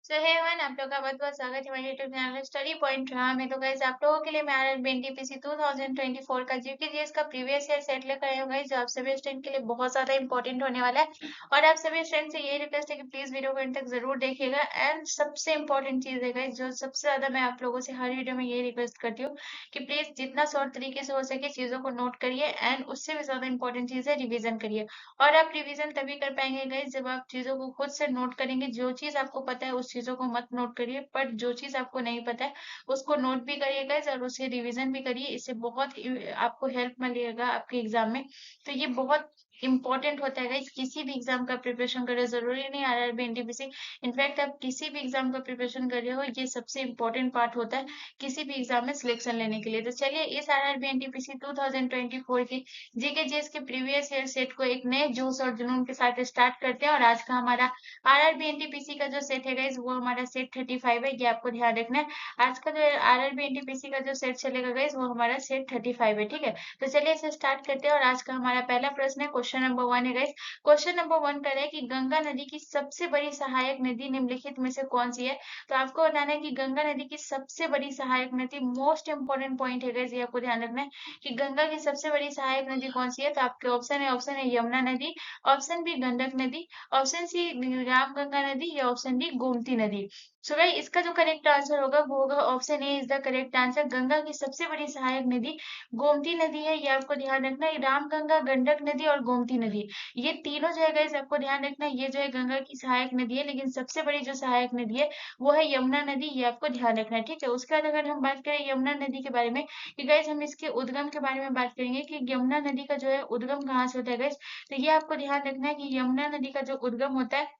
सो hey everyone, आप लोग का बहुत-बहुत स्वागत है हमारे YouTube channel study point drama में। तो गाइस, आप लोगों के लिए मैं आरआरबी एनटीपीसी 2024 का जीके जीएस का प्रीवियस ईयर सेट लेकर आई हूँ गाइस, जो आप सभी स्टूडेंट के लिए बहुत ज्यादा इंपॉर्टेंट होने वाला है। और आप सभी स्टूडेंट से ये रिक्वेस्ट है कि प्लीज वीडियो को एंड तक जरूर देखिएगा। एंड सबसे इंपॉर्टेंट चीज है गाइस, जो सबसे ज्यादा मैं आप लोगों से हर वीडियो में ये रिक्वेस्ट करती हूँ कि प्लीज जितना शॉर्ट तरीके से हो सके चीजों को नोट करिए। एंड उससे भी ज्यादा इंपॉर्टेंट चीज है रिविजन करिए। और आप रिवीजन तभी कर पाएंगे गाइस जब आप चीजों को खुद से नोट करेंगे। जो चीज आपको पता है उस चीजों को मत नोट करिए, बट जो चीज आपको नहीं पता है उसको नोट भी करिए गाइस, और उसे रिवीजन भी करिए। इससे बहुत आपको हेल्प मिलेगा आपके एग्जाम में। तो ये बहुत इंपॉर्टेंट होता है गाइस, किसी भी एग्जाम का प्रिपरेशन कर रहे हो, जरूरी नहीं आरआरबी एनटीपीसी। इनफैक्ट आप किसी भी एग्जाम का प्रिपरेशन कर रहे हो, ये सबसे इंपॉर्टेंट पार्ट होता है किसी भी एग्जाम में सिलेक्शन लेने के लिए। तो चलिए इस आरआरबी एनटीपीसी 2024 की जीके जीएस के प्रीवियस ईयर सेट को एक नए जोश और जुनून के साथ स्टार्ट करते हैं। और आज का हमारा आरआरबी एनटीपीसी का जो सेट है गाइस, वो हमारा सेट 35 है, ये आपको ध्यान रखना है। आज का जो आरआरबी एनटीपीसी का जो सेट चलेगा गाइस, वो हमारा सेट 35 है, ठीक है। तो चलिए इसे स्टार्ट करते हैं। और आज का हमारा पहला प्रश्न है, क्वेश्चन नंबर 1 है गाइस। क्वेश्चन नंबर 1 कर रहा है कि गंगा नदी की सबसे बड़ी सहायक नदी निम्नलिखित में से कौन सी है। तो आपको बताना है कि गंगा नदी की सबसे बड़ी सहायक नदी, मोस्ट इंपोर्टेंट पॉइंट है गाइस, ये आपको ध्यान रखना है कि गंगा की सबसे बड़ी सहायक नदी कौन सी है। तो आपके ऑप्शन है यमुना नदी, ऑप्शन बी गंडक नदी, ऑप्शन सी रामगंगा नदी, या ऑप्शन डी गोमती नदी। सो भाई इसका जो करेक्ट आंसर होगा वो होगा option A is the correct answer. Ganga की सबसे बड़ी सहायक नदी गोमती नदी है, ये आपको ध्यान रखना है। रामगंगा, गंडक नदी और गोमती नदी, ये तीनों जो है गाइस आपको ध्यान रखना है। ये जो है गंगा की सहायक नदी है, लेकिन सबसे बड़ी जो सहायक नदी है वो है यमुना नदी, ये आपको ध्यान रखना है, ठीक है। उसके बाद अगर हम बात करें यमुना नदी के बारे में, कि गाइस हम इसके उद्गम के बारे में बात करेंगे कि यमुना नदी का जो है उद्गम कहाँ से होता है गाइस। तो ये आपको ध्यान रखना है कि यमुना नदी का जो उद्गम होता है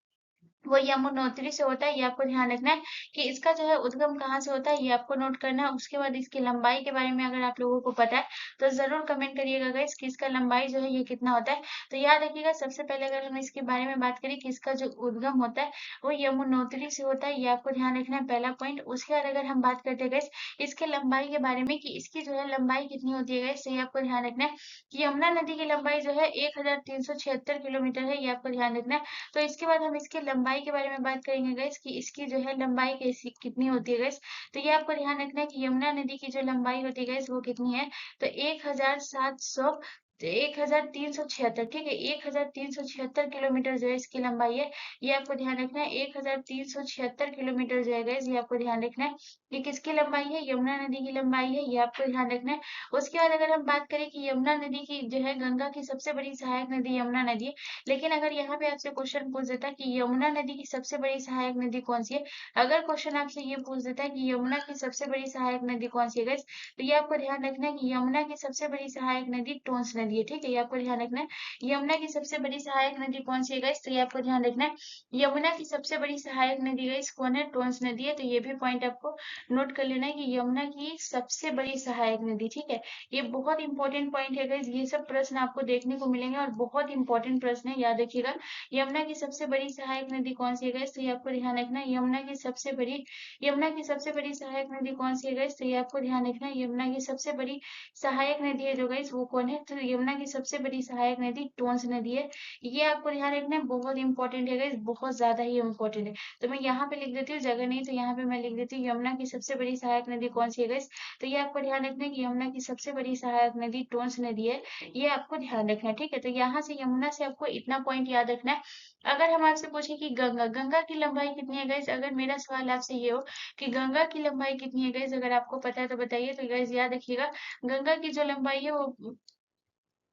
वो यमुनोत्री से होता है, ये आपको ध्यान रखना है कि इसका जो है उद्गम कहाँ से होता है, ये आपको नोट करना है। उसके बाद इसकी लंबाई के बारे में अगर आप लोगों को पता है तो जरूर कमेंट करिएगा गाइस कि इसका लंबाई जो है ये कितना होता है। तो याद रखिएगा, सबसे पहले अगर हम इसके बारे में बात करें कि इसका जो उद्गम होता है वो यमुनोत्री से होता है, ये आपको ध्यान रखना है, पहला पॉइंट। उसके बाद अगर हम बात करते हैं गाइस इसके लंबाई के बारे में कि इसकी जो है लंबाई कितनी होती है गाइस, तो ये आपको ध्यान रखना है कि यमुना नदी की लंबाई जो है 1376 किलोमीटर है, ये आपको ध्यान रखना है। तो इसके बाद हम इसकी लंबाई के बारे में बात करेंगे गाइस कि इसकी जो है लंबाई कैसी कितनी होती है गाइस। तो ये आपको ध्यान रखना है कि यमुना नदी की जो लंबाई होती है गाइस वो कितनी है। तो 1376, ठीक है, 1376 किलोमीटर जो है इसकी लंबाई है, ये आपको ध्यान रखना है। 1376 किलोमीटर जो है गाइस, ये आपको ध्यान रखना है। ये किसकी लंबाई है, यमुना नदी की लंबाई है, ये आपको ध्यान रखना है। उसके बाद अगर हम बात करें कि यमुना नदी की जो है गंगा की सबसे बड़ी सहायक नदी यमुना नदी है, लेकिन अगर यहाँ पे आपसे क्वेश्चन पूछ देता है कि यमुना नदी की सबसे बड़ी सहायक नदी कौन सी है, अगर क्वेश्चन आपसे ये पूछ देता है कि यमुना की सबसे बड़ी सहायक नदी कौन सी है guys, तो ये आपको ध्यान रखना है कि यमुना की सबसे बड़ी सहायक नदी टोंस नदी है, ठीक है। ये आपको ध्यान रखना है यमुना की सबसे बड़ी सहायक नदी कौन सी है guys, तो ये आपको ध्यान रखना है यमुना की सबसे बड़ी सहायक नदी guys कौन है, टोंस नदी है। तो ये भी पॉइंट आपको नोट कर लेना है कि यमुना की सबसे बड़ी सहायक नदी, ठीक है। ये बहुत इंपॉर्टेंट पॉइंट है गाइस, ये सब प्रश्न आपको देखने को मिलेंगे और बहुत इंपॉर्टेंट प्रश्न है, याद रखिएगा। यमुना की सबसे बड़ी सहायक नदी कौन सी है गाइस, तो ये आपको ध्यान रखना है यमुना की सबसे बड़ी सहायक नदी कौन सी है गाइस, तो ये आपको ध्यान रखना है यमुना की सबसे बड़ी सहायक नदी है जो गाइस वो कौन है, तो यमुना की सबसे बड़ी सहायक नदी टोंस नदी है, ये आपको ध्यान रखना है। बहुत इंपॉर्टेंट है गाइस, बहुत ज्यादा ही इंपॉर्टेंट है। तो मैं यहाँ पे लिख देती हूँ, जगह नहीं तो यहाँ पे मैं लिख देती हूँ यमुना की सबसे बड़ी सहायक नदी कौन सी है गाइस। तो ये आपको ध्यान रखना है कि यमुना की सबसे बड़ी सहायक नदी टोंस नदी है, ये आपको ध्यान रखना है, ठीक है। तो यहाँ से यमुना से आपको इतना पॉइंट याद रखना है। अगर हम आपसे पूछे कि गंगा की लंबाई कितनी है गाइस, अगर मेरा सवाल आपसे ये हो कि गंगा की लंबाई कितनी है गाइस, अगर आपको पता है तो बताइए। तो गाइस याद रखिएगा, गंगा की जो लंबाई है वो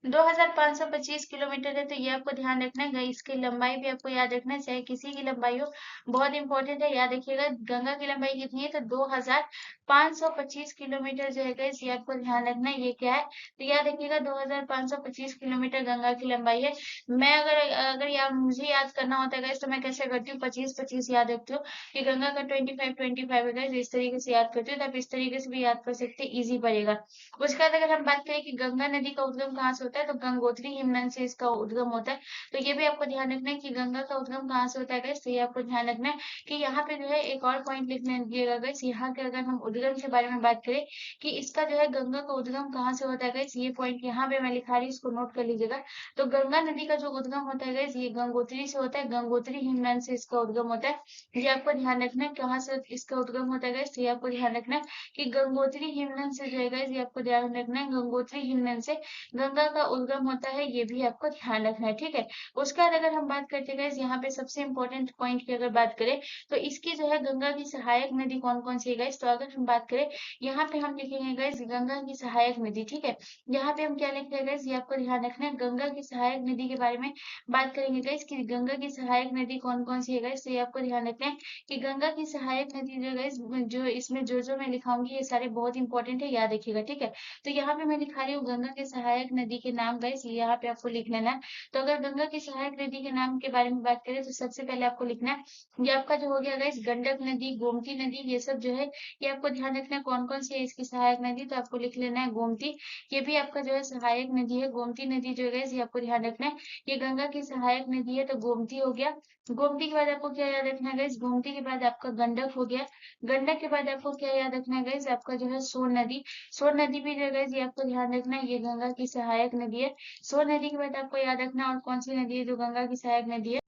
2525 किलोमीटर है, तो ये आपको ध्यान रखना है। इसकी लंबाई भी आपको याद रखना है, चाहे किसी की लंबाई हो, बहुत इंपॉर्टेंट है, याद रखिएगा। गंगा की लंबाई कितनी है, तो 2525 किलोमीटर जो है गाइस, ये आपको ध्यान रखना है। ये क्या है, तो याद रखिएगा 2525 किलोमीटर गंगा की लंबाई है। मैं अगर अगर या मुझे याद करना होता है गाइस, तो मैं कैसे करती हूँ, 25 याद रखती हूँ कि गंगा का 25 है गाइस, इस तरीके से याद करती हूँ। तो आप इस तरीके से भी याद कर सकते हैं, इजी पड़ेगा। उसके बाद अगर हम बात करें कि गंगा नदी का उद्गम कहाँ से होता है, होता है तो गंगोत्री हिमनद से इसका उद्गम होता है। तो ये भी आपको ध्यान रखना है कि गंगा का उद्गम कहाँ से होता है गाइस, तो ये आपको ध्यान रखना है कि यहाँ पे जो है एक और पॉइंट लिखने दिएगा गाइस, यहाँ के अगर हम उद्गम के बारे में बात करें कि इसका जो है गंगा का उद्गम कहाँ से होता है गाइस, ये पॉइंट यहाँ पे मैं लिखा रही हूँ, इसको नोट कर लीजिएगा। तो गंगा नदी का जो उद्गम होता है गाइस, ये गंगोत्री से होता है, गंगोत्री हिमनद से इसका उद्गम होता है। ये आपको ध्यान रखना है कहाँ से इसका उद्गम होता है गाइस, ये आपको ध्यान रखना है कि गंगोत्री हिमनद से जो है गाइस, ये आपको ध्यान रखना है गंगोत्री हिमनद से गंगा का उद्गम होता है, ये भी आपको ध्यान रखना है, ठीक है। उसके बाद अगर हम बात करते हैं गाइस, यहाँ पे सबसे इंपॉर्टेंट पॉइंट की अगर बात करें तो इसकी जो है गंगा की सहायक नदी कौन कौन सी है गाइस, तो अगर हम बात करें यहाँ पे हम लिखेंगे गाइस गंगा की सहायक नदी, ठीक है। यहाँ पे हम क्या लिखते हैं गाइस, ये आपको ध्यान रखना है, गंगा की सहायक नदी के बारे में बात करेंगे गाइस कि गंगा की सहायक नदी कौन कौन सी है गाइस, तो ये आपको ध्यान रखना है कि गंगा की सहायक नदी जो गाइस, जो इसमें जो मैं लिखाऊंगी ये सारे बहुत इंपॉर्टेंट है, याद रखिएगा, ठीक है। तो यहाँ पे मैं लिखा रही हूँ गंगा के सहायक नदी के नाम गाइस, ये यहाँ पे आपको लिख लेना है। तो अगर गंगा की सहायक नदी के नाम के बारे में बात करें तो सबसे पहले आपको लिखना है, ये आपका जो हो गया गाइस गंडक नदी, गोमती नदी, ये सब जो है ये आपको ध्यान रखना है कौन कौन सी है इसकी सहायक नदी, तो आपको लिख लेना है गोमती, ये भी आपका जो है सहायक नदी है। गोमती नदी जो है गाइस, ये आपको ध्यान रखना है, ये गंगा की सहायक नदी है, तो गोमती हो गया। गोमती के बाद आपको क्या याद रखना है गाइस, गोमती के बाद आपका गंडक हो गया। गंडक के बाद आपको क्या याद रखना है गाइस, आपका जो है सोन नदी। सोन नदी भी जो है गाइस, ये आपको ध्यान रखना है, ये गंगा की सहायक नदी है। सोन नदी के बाद आपको याद रखना और कौन सी नदी है जो गंगा की सहायक नदी है,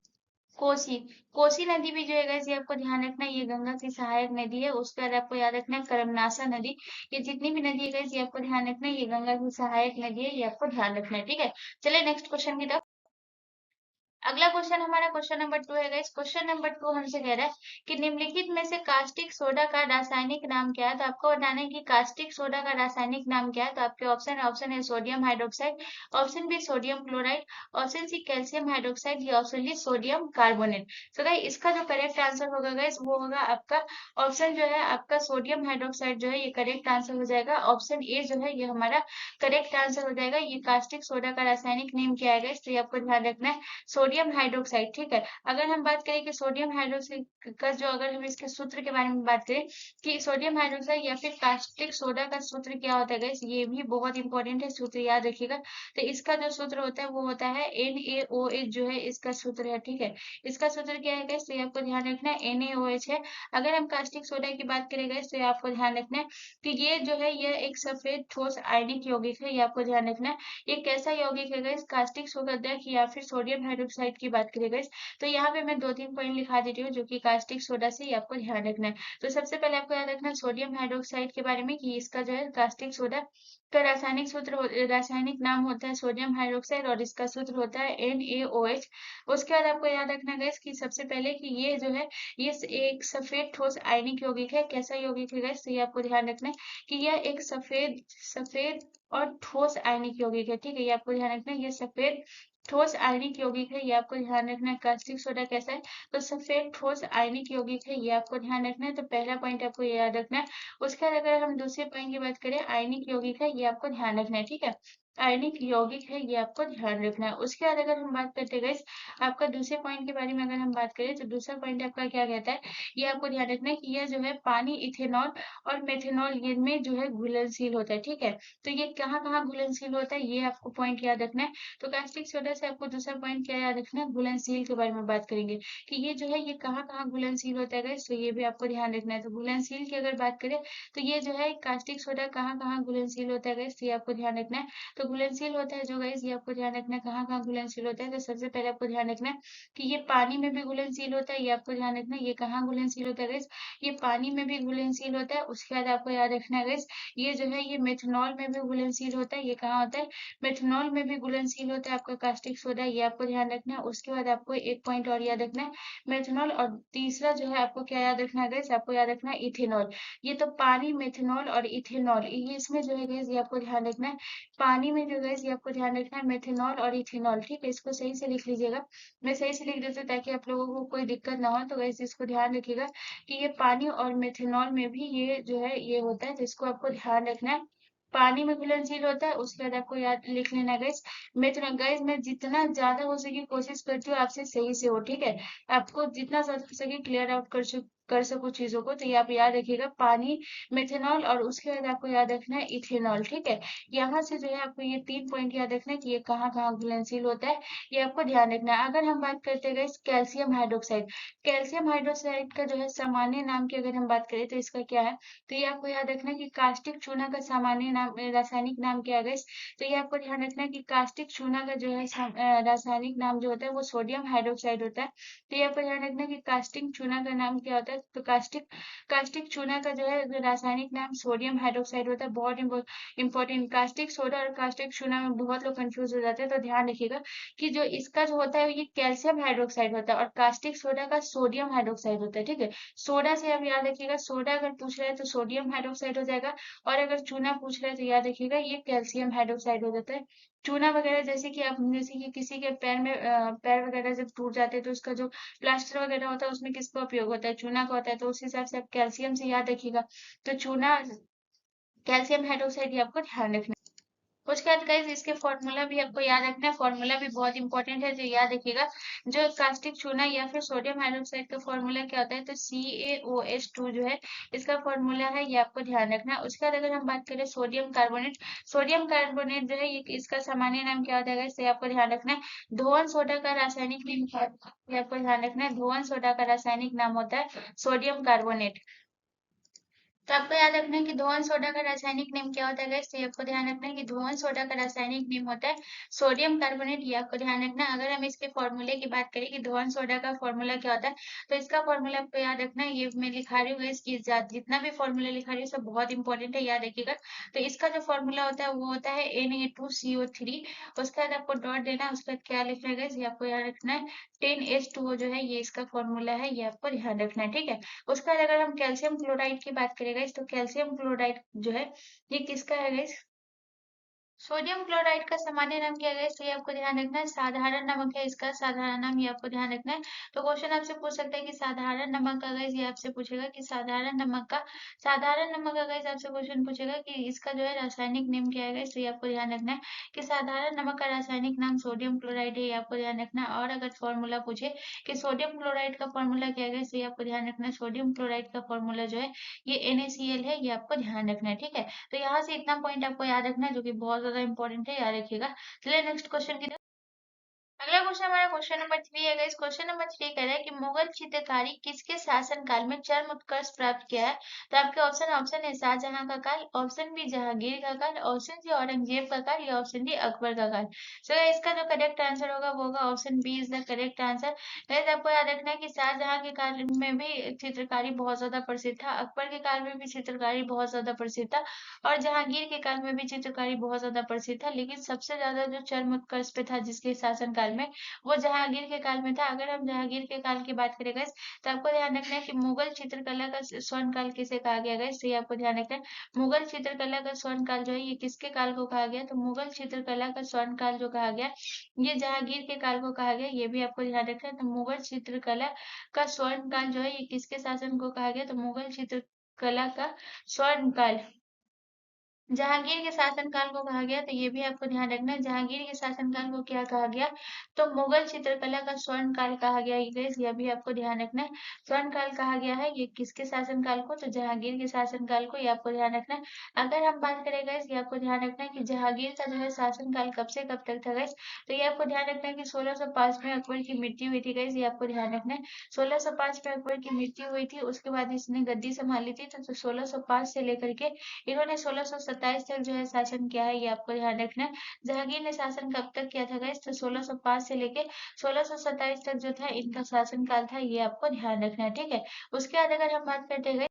कोसी। कोसी नदी भी जो है गाइस, ये आपको ध्यान रखना है, ये गंगा की सहायक नदी है। उसके बाद आपको याद रखना है कर्मनासा नदी। ये जितनी भी नदी है गाइस, ये आपको ध्यान रखना है, ये गंगा की सहायक नदी है, ये आपको ध्यान रखना है, ठीक है। चलिए नेक्स्ट क्वेश्चन की तरफ। अगला क्वेश्चन हमारा क्वेश्चन नंबर 2 है गाइस। क्वेश्चन नंबर 2 हमसे कह रहा है कि निम्नलिखित में से कास्टिक सोडा का रासायनिक नाम क्या है, तो आपको बताना है कि कास्टिक सोडा का रासायनिक नाम क्या है। तो आपके ऑप्शन है sodium hydroxide, option B sodium chloride, option C calcium hydroxide, या ऑप्शन डी सोडियम कार्बोनेट। तो गाइस इसका जो करेक्ट आंसर होगा गाइस, वो होगा आपका ऑप्शन जो है आपका सोडियम हाइड्रोक्साइड जो है ये करेक्ट आंसर हो जाएगा। ऑप्शन ए जो है ये हमारा करेक्ट आंसर हो जाएगा। ये कास्टिक सोडा का रासायनिक नेम क्या है गाइस, तो ये आपको ध्यान रखना है सोडियम हाइड्रोक्साइड, ठीक है। अगर हम बात करें कि सोडियम हाइड्रोक्साइड का जो, अगर हम इसके सूत्र के बारे में बात करें कि सोडियम हाइड्रोक्साइड या फिर कास्टिक सोडा का सूत्र क्या होता है गाइस, ये भी बहुत इंपॉर्टेंट है, सूत्र याद रखिएगा। तो इसका जो सूत्र होता है वो होता है NaOH, जो है इसका सूत्र है, ठीक है। इसका सूत्र क्या है गाइस, तो ये आपको ध्यान रखना है NaOH है। अगर हम कास्टिक सोडा की बात करें गाइस, तो ये आपको ध्यान रखना है कि ये जो है ये एक सफेद ठोस आयनिक यौगिक है, ये आपको ध्यान रखना है। ये कैसा यौगिक है गाइस, कास्टिक सोडा या फिर सोडियम हाइड्रोक्साइड की बात करें गाइस, तो यहाँ पे मैं 2-3 पॉइंट लिखा देती हूँ जो कि कास्टिक सोडा से, ये आपको ध्यान रखना है। तो सबसे पहले आपको याद रखना है सोडियम हाइड्रोक्साइड के बारे में कि इसका जो है कास्टिक सोडा का रासायनिक नाम होता है सोडियम हाइड्रोक्साइड और इसका सूत्र होता है NaOH। उसके बाद आपको याद रखना गाइस कि सबसे पहले कि ये जो है ये एक सफेद ठोस आयनिक यौगिक है। कैसा यौगिक है गाइस, तो ये आपको ध्यान रखना है कि यह एक सफेद सफेद और ठोस आयनिक यौगिक है, ठीक है। ये आपको ध्यान रखना है, ये सफेद ठोस आयनिक यौगिक है, ये आपको ध्यान रखना है। कास्टिक सोडा कैसा है, तो सफेद ठोस आयनिक यौगिक है, ये आपको ध्यान रखना है। तो पहला पॉइंट आपको ये याद रखना है। उसके बाद अगर हम दूसरे पॉइंट की बात करें, आयनिक यौगिक है, ये आपको ध्यान रखना है, ठीक है। आयनिक यौगिक है, ये आपको ध्यान रखना है। उसके बाद अगर हम बात करते हैं आपका दूसरे पॉइंट के बारे में अगर हम बात करें, तो दूसरा पॉइंट आपका क्या कहता है, ये आपको ध्यान रखना है कि यह जो है पानी, इथेनॉल और मेथेनॉल ये में जो है घुलनशील होता है, ठीक है। तो ये कहाँ कहाँ घुलनशील होता है, ये आपको पॉइंट याद रखना है। तो कास्टिक सोडा से आपको दूसरा पॉइंट क्या याद रखना है, घुलनशील के बारे में बात करेंगे कि ये जो है ये कहाँ कहाँ घुलनशील होता है गाइस, तो ये भी आपको ध्यान रखना है। तो घुलनशील की अगर बात करें तो ये जो है कास्टिक सोडा कहाँ कहाँ घुलनशील होता है गाइस, ये आपको ध्यान रखना है। तो घुलनशील होता है जो गाइस, ये आपको ध्यान रखना है कहाँ कहाँ घुलनशील होता है। तो सबसे पहले आपको ध्यान रखना है कि ये पानी में भी घुलनशील होता है, ये आपको ध्यान रखना है। ये कहाँ घुलनशील होता है गाइस, ये पानी में भी घुलनशील होता है। उसके बाद आपको याद रखना है गाइस, ये जो है ये मेथनॉल में भी घुलनशील होता है। ये कहाँ होता है, मेथनॉल में भी घुलनशील होता है आपका कास्टिक सोडा, ये आपको ध्यान रखना है। उसके बाद आपको एक पॉइंट और याद रखना है, मेथनॉल, और तीसरा जो है आपको क्या याद रखना है गाइस, आपको याद रखना है इथेनॉल। ये तो पानी, मेथनॉल और इथेनॉल, ये इसमें जो है गाइस ये आपको ध्यान रखना है। पानी में जो गाइस ये आपको ध्यान रखना है मेथनॉल और इथेनॉल, ठीक है। इसको सही से लिख लीजिएगा, मैं सही से लिख देती हूँ ताकि आप लोगों को कोई दिक्कत ना हो। तो गाइस इसको ध्यान रखिएगा कि ये पानी और मेथनॉल में भी ये जो है ये होता है, तो इसको आपको ध्यान रखना है। पानी में घुलनशील होता है। उसके बाद आपको याद लिख लेना है गाइस, गाइस मैं जितना ज्यादा हो सके कोशिश करती हूँ आपसे सही से हो, ठीक है। आपको जितना सके क्लियर आउट कर सको चीजों को, तो ये आप याद रखिएगा, पानी, मिथेनॉल, और उसके बाद आपको याद रखना है इथेनॉल। ठीक है, यहाँ से जो है आपको ये 3 पॉइंट याद रखना है कि ये कहाँ कहाँ घुलनशील होता है, ये आपको ध्यान रखना है। अगर हम बात करते गए कैल्शियम हाइड्रोक्साइड, कैल्शियम हाइड्रोक्साइड का जो है सामान्य नाम की अगर हम बात करें तो इसका क्या है, तो ये आपको याद रखना है कि कास्टिक चूना का सामान्य नाम, रासायनिक नाम क्या है। तो ये आपको ध्यान रखना है कि कास्टिक चूना का जो है रासायनिक नाम जो होता है वो सोडियम हाइड्रोक्साइड होता है। तो ये आपको ध्यान रखना है कि कास्टिक चूना का नाम क्या होता है, तो कास्टिक चूना का जो है रासायनिक नाम सोडियम हाइड्रोक्साइड होता है। बहुत इंपॉर्टेंट, कास्टिक सोडा और कास्टिक चूना में बहुत लोग कंफ्यूज हो जाते हैं, तो ध्यान रखिएगा कि जो इसका जो होता है ये कैल्शियम हाइड्रोक्साइड होता है और कास्टिक सोडा का सोडियम हाइड्रोक्साइड होता है। ठीक है, सोडा से आप याद रखिएगा, सोडा अगर पूछ रहे हैं तो सोडियम हाइड्रोक्साइड हो जाएगा, और अगर चूना पूछ रहे हैं तो याद रखिएगा ये कैल्शियम हाइड्रोक्साइड हो जाता है। चूना वगैरह जैसे कि आप, जैसे कि किसी के पैर में पैर वगैरह जब टूट जाते हैं तो उसका जो प्लास्टर वगैरह होता है उसमें किसका उपयोग होता है, चूना का होता है, तो उस हिसाब से आप कैल्शियम से याद रखिएगा। तो चूना, कैल्शियम हाइड्रोक्साइड ये आपको ध्यान रखना है। उसके बाद गाइस इसके फॉर्मूला भी आपको याद रखना है, फॉर्मूला भी बहुत इंपॉर्टेंट है, जो याद रखिएगा। जो कास्टिक चूना या फिर सोडियम हाइड्रोक्साइड का फॉर्मूला क्या होता है, तो CaOH2 जो है इसका फॉर्मूला है, ये आपको ध्यान रखना है। उसके बाद अगर हम बात करें सोडियम कार्बोनेट, सोडियम कार्बोनेट जो है ये इसका सामान्य नाम क्या होता है गाइस, ये आपको ध्यान रखना है। धोवन सोडा का रासायनिक नाम क्या होता है, ये आपको ध्यान रखना है। धोवन सोडा का रासायनिक नाम होता है सोडियम कार्बोनेट। तो आपको याद रखना है कि धोवन सोडा का रासायनिक नेम क्या होता है गाइस, तो ये आपको ध्यान रखना है कि धोवन सोडा का रासायनिक नेम होता है सोडियम कार्बोनेट, ये आपको ध्यान रखना है। अगर हम इसके फॉर्मूले की बात करें कि धोवन सोडा का फॉर्मूला क्या होता है, तो इसका फॉर्मूला आपको याद रखना है, ये मैं लिखा रही हूँ इसकी जितना भी फॉर्मूला लिखा रही हूँ सब बहुत इंपॉर्टेंट है, याद रखिएगा। तो इसका जो फॉर्मूला होता है वो होता है Na2CO3। उसके बाद आपको डॉट देना है, उसके बाद क्या लिखना है गाइस, ये आपको याद रखना है 10H2O जो है ये इसका फॉर्मूला है, ये आपको ध्यान रखना है। ठीक है, उसके बाद अगर हम कैल्शियम क्लोराइड की बात करें गाइस, तो कैल्शियम क्लोराइड जो है ये किसका है गाइस, सोडियम क्लोराइड का सामान्य नाम क्या है, तो ये आपको ध्यान रखना है। साधारण नमक है इसका साधारण नाम, ये आपको ध्यान रखना है। तो क्वेश्चन आपसे पूछ सकता है कि साधारण नमक का गाइस, ये आपसे पूछेगा कि साधारण नमक का, साधारण नमक का गाइस आपसे क्वेश्चन पूछेगा कि इसका जो है रासायनिक नाम क्या है गाइस, तो ये आपको ध्यान रखना है कि साधारण नमक का रासायनिक नाम सोडियम क्लोराइड है, ये आपको ध्यान रखना है। और अगर फॉर्मूला पूछे कि सोडियम क्लोराइड का फॉर्मूला क्या है गाइस, तो ये आपको ध्यान रखना है सोडियम क्लोराइड का फॉर्मूला जो है ये NaCl है, ये आपको ध्यान रखना है। ठीक है, तो यहाँ से इतना पॉइंट आपको याद रखना है जो कि बहुत ज्यादा इंपॉर्टेंट है, याद रखिएगा। चलिए नेक्स्ट क्वेश्चन की, अगला क्वेश्चन हमारा क्वेश्चन नंबर 3 है गाइस। क्वेश्चन नंबर 3 कह रहा है कि मुगल चित्रकारी किसके शासन काल में चरम उत्कर्ष प्राप्त किया है, तो आपके ऑप्शन है शाहजहां का काल, ऑप्शन बी जहांगीर का काल, ऑप्शन सी औरंगजेब का काल, या ऑप्शन डी अकबर का काल। सो इसका जो करेक्ट आंसर होगा वो होगा option B is the correct answer. Guys आपको याद रखना है कि शाहजहां के काल में भी चित्रकारी बहुत ज्यादा प्रसिद्ध था, अकबर के काल में भी चित्रकारी बहुत ज्यादा प्रसिद्ध था, और जहांगीर के काल में भी चित्रकारी बहुत ज्यादा प्रसिद्ध था, लेकिन सबसे ज्यादा जो चरम उत्कर्ष पे था जिसके शासन काल में, वो जहांगीर के काल में था। अगर हम जहांगीर के काल की बात करें guys, तो आपको ध्यान रखना है कि मुगल चित्रकला का स्वर्ण काल किसे कहा गया guys, तो ये आपको ध्यान रखना है। मुगल चित्रकला का स्वर्ण काल जो है ये किसके काल को कहा गया, तो मुगल चित्रकला का स्वर्ण काल जो कहा गया ये जहांगीर के काल को कहा गया, ये भी आपको ध्यान रखना है। तो मुगल चित्रकला का स्वर्ण काल जो है ये किसके शासन को कहा गया, तो मुगल चित्रकला का स्वर्ण काल जहांगीर के शासनकाल को कहा गया, तो ये भी आपको ध्यान रखना है। जहांगीर के शासनकाल को क्या कहा गया, तो मुगल चित्रकला का स्वर्ण काल कहा गया, ये भी आपको ध्यान रखना है। स्वर्ण काल कहा गया है ये किसके शासनकाल को, तो जहांगीर के शासनकाल को, ये आपको ध्यान रखना है। अगर हम बात करें गैस, ये आपको ध्यान रखना है कि जहांगीर का जो है शासनकाल कब से कब तक था गैस, तो ये आपको ध्यान रखना है कि 1605 में अकबर की मृत्यु हुई थी गैस, ये आपको ध्यान रखना है। 1605 में अकबर की मृत्यु हुई थी, उसके बाद इसने गद्दी संभाली थी, तो 1605 से लेकर के इन्होंने 1627 तक जो है शासन किया है, ये आपको ध्यान रखना है। जहांगीर ने शासन कब तक किया था गाइस, तो 1605 से लेके 1627 तक जो था इनका शासन काल था, ये आपको ध्यान रखना है। ठीक है, उसके बाद अगर हम बात करते हैं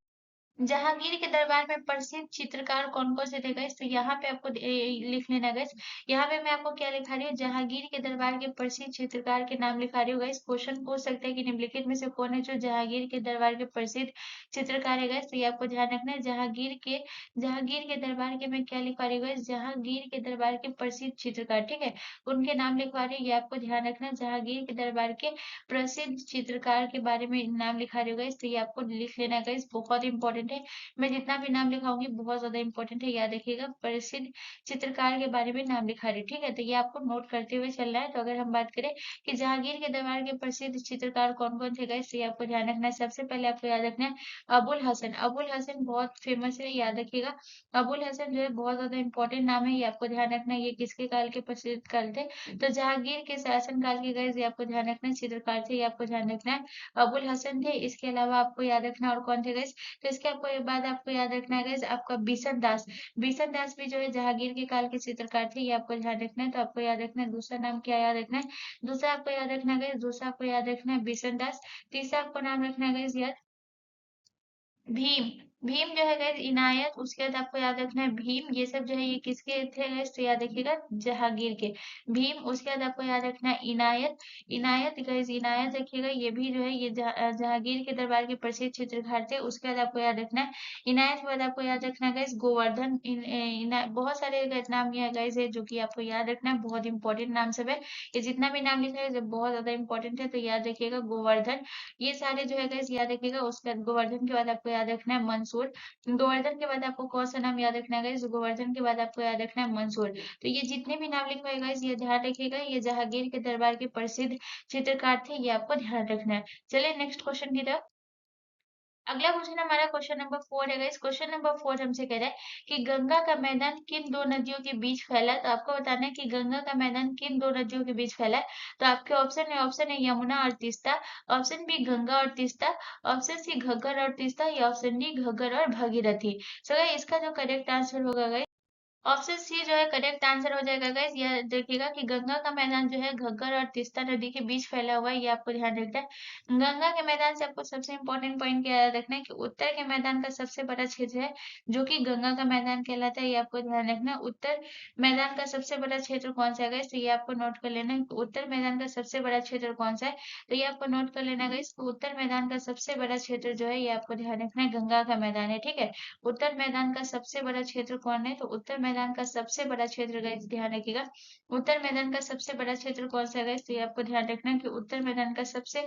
जहांगीर के दरबार में प्रसिद्ध चित्रकार कौन कौन से थे गाइस, तो यहाँ पे आपको लिख लेना गाइस। यहाँ पे मैं आपको क्या लिखा रही हूँ, जहांगीर के दरबार के प्रसिद्ध चित्रकार के नाम लिखा रही हूँ गाइस। क्वेश्चन पूछ सकते हैं कि निम्नलिखित में से कौन है जो जहांगीर के दरबार के प्रसिद्ध चित्रकार है गाइस, तो ये आपको ध्यान रखना है। जहांगीर के दरबार के मैं क्या लिखवा रही हूँ गाइस, जहांगीर के दरबार के प्रसिद्ध चित्रकार, ठीक है, उनके नाम लिखवा रही हूँ, ये आपको ध्यान रखना है। जहांगीर के दरबार के प्रसिद्ध चित्रकार के बारे में नाम लिखा रही हूँ गाइस, तो ये आपको लिख लेना गाइस, बहुत इंपॉर्टेंट इंपॉर्टेंट है। मैं जितना भी नाम लिखाऊंगी बहुत ज्यादा इंपॉर्टेंट है, याद रखिएगा। प्रसिद्ध चित्रकार के बारे में नाम लिखा रही, ठीक है, तो ये आपको नोट करते हुए चलना है। तो अगर हम बात करें कि जहांगीर के दरबार के प्रसिद्ध चित्रकार कौन कौन थे गाइस, ये आपको ध्यान रखना है। सबसे पहले आपको याद रखना है अबुल हसन। अबुल हसन बहुत फेमस है, याद रखिएगा। अबुल हसन जो है बहुत ज्यादा इंपॉर्टेंट नाम है, ये आपको ध्यान रखना है। ये किसके काल के प्रसिद्ध काल थे, तो जहांगीर के शासन काल के गाइस, ये आपको ध्यान रखना है। चित्रकार थे, ये आपको ध्यान रखना है, अबुल हसन थे। इसके अलावा आपको याद रखना और कौन थे गाइस, तो इसके आपको बाद आपको याद रखना है गाइस आपका बिशन दास। बिशन दास भी जो है जहांगीर के काल के चित्रकार थे, ये आपको ध्यान रखना है। तो आपको याद रखना है दूसरा नाम क्या याद रखना है, दूसरा आपको याद रखना है गाइस, दूसरा आपको याद रखना है बिशन दास। तीसरा आपको नाम रखना है गाइस याद भीम। भीम जो है गाइस इनायत, उसके बाद आपको याद रखना है भीम। ये सब जो है ये किसके थे गाइस, तो याद रखिएगा जहांगीर के। भीम, उसके बाद आपको याद रखना है इनायत। इनायत गाइस इनायत रखिएगा, ये भी जो है ये जहांगीर के दरबार के प्रसिद्ध चित्रकार थे। उसके बाद आपको याद रखना है इनायत के बाद आपको याद रखना है गाइस गोवर्धन। बहुत सारे नाम ये गाइस है जो कि आपको याद रखना है, बहुत इंपॉर्टेंट नाम सब है। ये जितना भी नाम लिखा है ये बहुत ज्यादा इंपॉर्टेंट है, तो याद रखिएगा गोवर्धन। ये सारे जो है गाइस याद रखिएगा। उसके बाद गोवर्धन के बाद आपको याद रखना है मंसूर। गोवर्धन के बाद आपको कौन सा नाम याद रखना है गाइस, गोवर्धन के बाद आपको याद रखना है मंसूर। तो ये जितने भी नाम लिखे हुए गाइस ये ध्यान रखिएगा, ये जहांगीर के दरबार के प्रसिद्ध चित्रकार थे, ये आपको ध्यान रखना है। चलिए नेक्स्ट क्वेश्चन की तरफ। अगला क्वेश्चन हमारा क्वेश्चन नंबर 4 है गाइस। क्वेश्चन नंबर 4 हमसे कह रहा है कि गंगा का मैदान किन दो नदियों के बीच फैला है। तो आपको बताना है कि गंगा का मैदान किन दो नदियों के बीच फैला है। तो आपके ऑप्शन है यमुना और तीस्ता, ऑप्शन बी गंगा और तीस्ता, ऑप्शन सी घग्गर और तीस्ता, या ऑप्शन डी घग्गर और भागीरथी। सो गाइस इसका जो करेक्ट आंसर होगा गाइस, ऑप्शन सी जो है करेक्ट आंसर हो जाएगा गाइस। ये देखिएगा कि गंगा का मैदान जो है घग्गर और तीस्ता नदी के बीच फैला हुआ है, ये आपको ध्यान रखना है। गंगा के मैदान से आपको सबसे इंपॉर्टेंट पॉइंट क्या याद रखना है कि उत्तर के मैदान का सबसे बड़ा क्षेत्र है जो कि गंगा का मैदान कहलाता है, ये आपको ध्यान रखना है। उत्तर मैदान का सबसे बड़ा क्षेत्र कौन सा है गाइस, तो ये आपको नोट कर लेना है। उत्तर मैदान का सबसे बड़ा क्षेत्र कौन सा है, तो ये आपको नोट कर लेना है गाइस। उत्तर मैदान का सबसे बड़ा क्षेत्र जो है ये आपको ध्यान रखना है गंगा का मैदान है, ठीक है। उत्तर मैदान का सबसे बड़ा क्षेत्र कौन है, तो उत्तर मैदान का सबसे बड़ा क्षेत्र गाइस ध्यान रखिएगा। उत्तर मैदान का सबसे बड़ा क्षेत्र कौन सा है गाइस, तो ये आपको ध्यान रखना है कि उत्तर मैदान का सबसे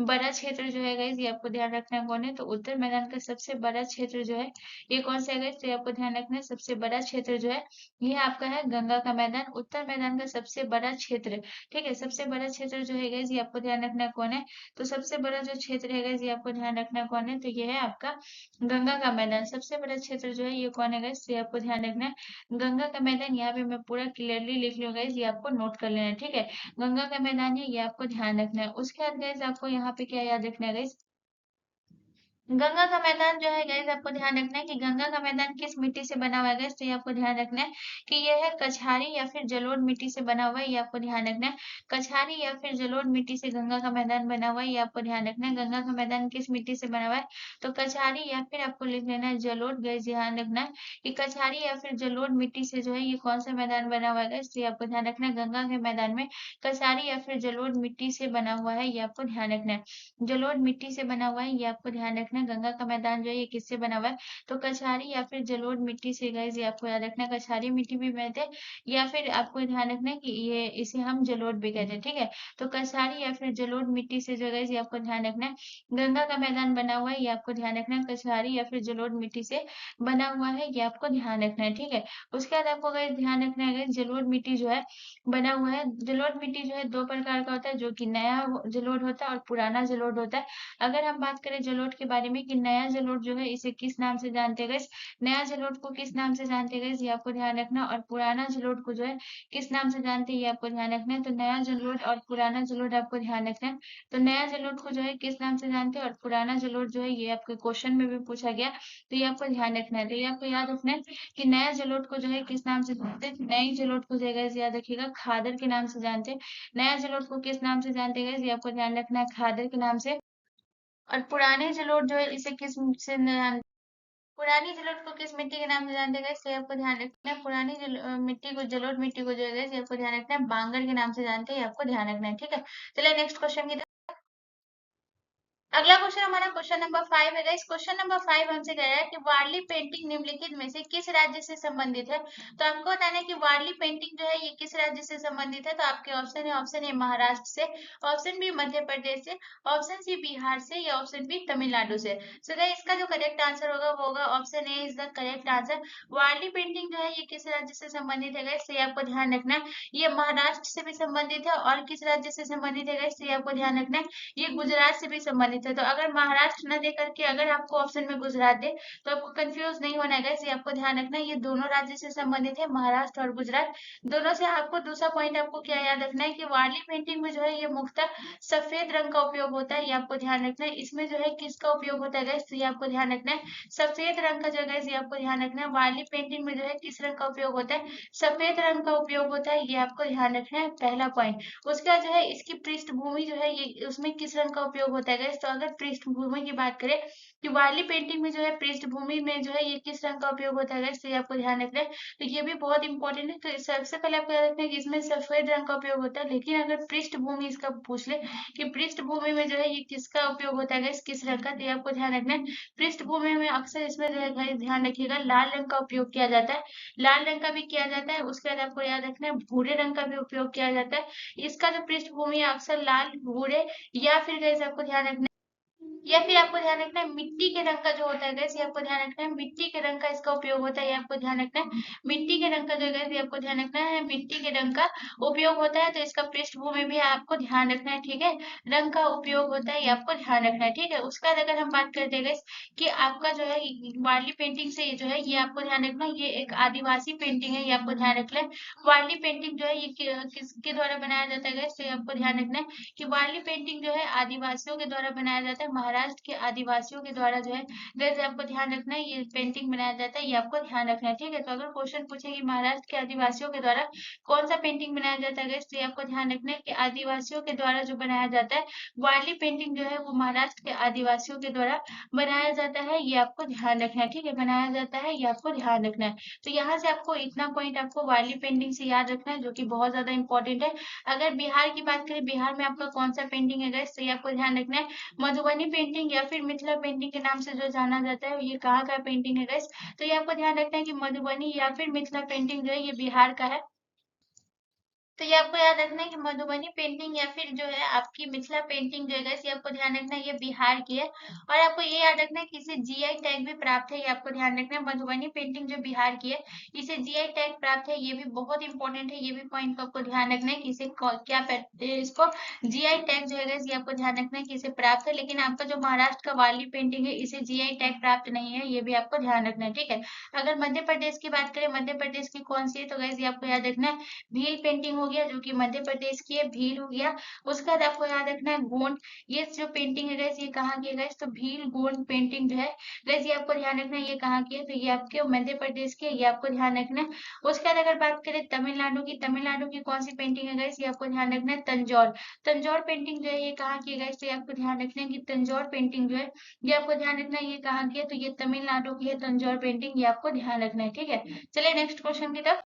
बड़ा क्षेत्र जो है गाइस ये आपको ध्यान रखना है कौन है, तो उत्तर मैदान का सबसे बड़ा क्षेत्र जो है ये कौन सा है गाइस, तो ये आपको ध्यान रखना है सबसे बड़ा क्षेत्र जो है ये आपका है गंगा का मैदान। उत्तर मैदान का सबसे बड़ा क्षेत्र, ठीक है, सबसे बड़ा क्षेत्र जो है गाइस ये आपको ध्यान रखना है कौन है, तो सबसे बड़ा जो क्षेत्र है गाइस ये आपको ध्यान रखना है कौन है, तो ये है आपका गंगा का मैदान। सबसे बड़ा क्षेत्र जो है ये कौन है गाइस, ये आपको ध्यान रखना है गंगा का मैदान। यहाँ पे मैं पूरा क्लियरली लिख लूँ गाइस, ये आपको नोट कर लेना है, ठीक है। गंगा का मैदान है, ये आपको ध्यान रखना है। उसके बाद गाइस आपको यहाँ पे क्या याद रखना है गाइस, गंगा का मैदान जो है गाइस आपको ध्यान रखना है कि गंगा का मैदान किस मिट्टी से बना हुआ है गाइस, तो ये आपको ध्यान रखना है कि यह है कछारी या फिर जलोढ़ मिट्टी से बना हुआ है, ये आपको ध्यान रखना है। कछारी या फिर जलोढ़ मिट्टी से गंगा का मैदान बना हुआ है, ये आपको ध्यान रखना है। गंगा का मैदान किस मिट्टी से बना हुआ है, तो कछारी या फिर आपको लिख लेना है जलोढ़। गाइस ध्यान रखना है कि कछारी या फिर जलोढ़ मिट्टी से जो है ये कौन सा मैदान बना हुआ है गाइस, तो ये आपको ध्यान रखना है। गंगा के मैदान में कछारी या फिर जलोढ़ मिट्टी से बना हुआ है, ये आपको ध्यान रखना है। जलोढ़ मिट्टी से बना हुआ है, ये आपको ध्यान रखना है। गंगा का मैदान जो है ये किससे बना हुआ है, तो कछारी या फिर जलोढ़ मिट्टी से गाइस, ये आपको याद रखना है। कछारी मिट्टी भी कहते हैं या फिर आपको ध्यान रखना है कि ये इसे हम जलोढ़ भी कहते हैं, ठीक है। तो कछारी या फिर जलोढ़ मिट्टी से जो गाइस ये आपको ध्यान रखना है। गंगा का मैदान बना हुआ है, ये आपको ध्यान रखना है। कछारी या फिर जलोढ़ मिट्टी से बना हुआ है, ये आपको ध्यान रखना है, ठीक है। उसके बाद आपको गाइस ध्यान रखना है गाइस जलोढ़ मिट्टी जो है बना हुआ है। जलोढ़ मिट्टी जो है दो प्रकार का होता है, जो कि नया जलोढ़ होता है और पुराना जलोढ़ होता है। अगर हम बात करें जलोढ़ के बारे में कि नया जलोढ़ जो है इसे किस नाम से जानते हैं गाइस, नया जलोढ़ को किस नाम से जानते हैं गाइस, ये आपको ध्यान रखना। और पुराना जलोढ़ को जो है किस नाम से जानते हैं, ये आपको ध्यान रखना है। तो नया जलोढ़ और पुराना जलोढ़ आपको ध्यान रखना है। तो नया जलोढ़ को जो है किस नाम से जानते हैं और पुराना जलोढ़ जो है ये आपके क्वेश्चन में भी पूछा गया, तो ये आपको ध्यान रखना है। तो ये आपको याद रखना है कि नया जलोढ़ को जो है किस नाम से जानते हैं, नई जलोढ़ को जो है गाइस याद रखिएगा खादर के नाम से जानते हैं। नया जलोढ़ को किस नाम से जानते हैं गाइस, ये आपको ध्यान रखना है खादर के नाम से। और पुराने जलोढ़ जो है इसे किस से पुरानी जलोढ़ को किस मिट्टी के नाम से जानते हैं गाइस, तो ये आपको ध्यान रखना है। पुरानी मिट्टी को जलोढ़ मिट्टी को जो है गाइस ये आपको ध्यान रखना है बांगर के नाम से जानते हैं, ये आपको ध्यान रखना है, ठीक है। चलिए नेक्स्ट क्वेश्चन की अगला क्वेश्चन हमारा क्वेश्चन नंबर 5 है। इस क्वेश्चन नंबर 5 हमसे कह रहा है कि वारली पेंटिंग निम्नलिखित में से किस राज्य से संबंधित है। तो आपको बताना है कि वारली पेंटिंग जो है ये किस राज्य से संबंधित है। तो आपके ऑप्शन है, ऑप्शन ए महाराष्ट्र से, ऑप्शन बी मध्य प्रदेश से, ऑप्शन सी बिहार से, या ऑप्शन बी तमिलनाडु से। सो गाइस इसका जो करेक्ट आंसर होगा वो होगा option A is the correct answer. Warli painting जो है ये किस राज्य से संबंधित है गाइस, तो ये आपको ध्यान रखना है। ये महाराष्ट्र से भी संबंधित है, और किस राज्य से संबंधित है गाइस, तो ये आपको ध्यान रखना है, ये गुजरात से भी संबंधित है। तो अगर महाराष्ट्र न दे करके अगर आपको ऑप्शन में गुजरात दे तो आपको कंफ्यूज नहीं होना है गाइस, ये आपको ध्यान रखना है, ये दोनों राज्य से संबंधित है, महाराष्ट्र और गुजरात दोनों से। आपको दूसरा पॉइंट आपको क्या याद रखना है कि वारली पेंटिंग में जो है ये मुख्यतः सफेद रंग का उपयोग होता है, ये आपको ध्यान रखना है। इसमें जो है किसका उपयोग होता है गाइस, तो ये आपको ध्यान रखना है, सफेद रंग का जो है ये आपको ध्यान रखना है। वारली पेंटिंग में जो है किस रंग का उपयोग होता है, सफेद रंग का उपयोग होता है, ये आपको ध्यान रखना है, पहला पॉइंट। उसके बाद जो है इसकी पृष्ठभूमि जो है ये उसमें किस रंग का उपयोग होता है गाइस, तो अगर पृष्ठभूमि की बात करें कि वारली पेंटिंग में जो है पृष्ठभूमि में जो है ये किस रंग का उपयोग होता है गाइस, तो ये आपको ध्यान रखना है। तो ये भी बहुत इंपॉर्टेंट है। तो सबसे पहले आपको याद रखना है कि इसमें सफेद रंग का उपयोग होता है, लेकिन अगर पृष्ठभूमि इसका पूछ ले कि पृष्ठभूमि में जो है ये किसका उपयोग होता है गाइस, किस रंग का, तो ये आपको ध्यान रखना है। पृष्ठभूमि में अक्सर इसमें जो है गाइस ध्यान रखिएगा लाल रंग का उपयोग किया जाता है, लाल रंग का भी किया जाता है। उसके बाद आपको याद रखना है भूरे रंग का भी उपयोग किया जाता है। इसका जो पृष्ठभूमि है अक्सर लाल, भूरे, या फिर गाइस आपको ध्यान रखना है, या फिर आपको ध्यान रखना है मिट्टी के रंग का जो होता है गैस, ये आपको ध्यान रखना है, मिट्टी के रंग का इसका उपयोग होता है, ये आपको ध्यान रखना है। मिट्टी के रंग का जो गैस ये आपको ध्यान रखना है, मिट्टी के रंग का उपयोग होता है, तो इसका पृष्ठभूमि भी आपको ध्यान रखना है, ठीक है। रंग का उपयोग होता है, ये आपको ध्यान रखना है, ठीक है। उसके बाद अगर हम बात करते हैं गैस कि आपका जो है वारली पेंटिंग से जो है ये आपको ध्यान रखना है, ये एक आदिवासी पेंटिंग है, ये आपको ध्यान रखना है। वारली पेंटिंग जो है ये किसके द्वारा बनाया जाता है गैस, तो ये आपको ध्यान रखना है कि वारली पेंटिंग जो है आदिवासियों के द्वारा बनाया जाता है, महाराष्ट्र के आदिवासियों के द्वारा जो है गैस आपको ध्यान रखना है, ये पेंटिंग बनाया जाता है, ये आपको ध्यान रखना है, ठीक है। तो अगर क्वेश्चन पूछे कि महाराष्ट्र के आदिवासियों के द्वारा कौन सा पेंटिंग बनाया जाता है गैस, तो ये आपको ध्यान रखना है कि आदिवासियों के द्वारा जो बनाया जाता है वारली पेंटिंग जो है वो महाराष्ट्र के आदिवासियों के द्वारा बनाया जाता है, ये आपको ध्यान रखना है, ठीक है। बनाया जाता है, ये आपको ध्यान रखना है। तो यहाँ से आपको इतना पॉइंट आपको वारली पेंटिंग से याद रखना है, जो कि बहुत ज्यादा इंपॉर्टेंट है। अगर बिहार की बात करें, बिहार में आपका कौन सा पेंटिंग है गाइस, तो ये आपको ध्यान रखना है मधुबनी पेंटिंग या फिर मिथिला पेंटिंग के नाम से जो जाना जाता है, ये कहाँ का पेंटिंग है गाइस, तो ये आपको ध्यान रखना है कि मधुबनी या फिर मिथिला पेंटिंग जो है ये बिहार का है। तो ये आपको याद रखना है कि मधुबनी पेंटिंग या फिर जो है आपकी मिथिला पेंटिंग जो है guys, ये आपको ध्यान रखना है ये बिहार की है। और आपको ये याद रखना है कि इसे जीआई टैग भी प्राप्त है, ये आपको ध्यान रखना है। मधुबनी पेंटिंग जो बिहार की है इसे जीआई टैग प्राप्त है, ये भी बहुत इंपॉर्टेंट है, ये भी पॉइंट को आपको ध्यान रखना है कि इसे क्या कहते हैं, इसको जीआई टैग जो है guys, ये आपको ध्यान रखना है कि इसे प्राप्त है। लेकिन आपका जो महाराष्ट्र का वारली पेंटिंग है इसे जीआई टैग प्राप्त नहीं है, ये भी आपको ध्यान रखना है, ठीक है। अगर मध्य प्रदेश की बात करें, मध्य प्रदेश की कौन सी है, तो guys ये आपको याद रखना है भील पेंटिंग हो गया, जो कि मध्य प्रदेश की है, भील हो गया। उसके बाद आपको याद रखना है गोंड, ये जो पेंटिंग है गैस ये कहाँ की है गैस, तो भील गोंड पेंटिंग जो है गैस ये आपको ध्यान रखना है ये कहाँ की है, तो ये आपके मध्य प्रदेश की है, ये आपको ध्यान रखना है। उसके बाद अगर बात करें तमिलनाडु की, तमिलनाडु की कौन सी पेंटिंग है गैस, ये आपको ध्यान रखना है तंजौर, तंजौर पेंटिंग जो है ये कहाँ की है गैस, तो ये आपको ध्यान रखना है कि तंजौर पेंटिंग जो है ये आपको ध्यान रखना है ये कहाँ की है, तो ये तमिलनाडु की है तंजौर पेंटिंग, ये आपको ध्यान रखना है, ठीक है। चलिए नेक्स्ट क्वेश्चन की तरफ।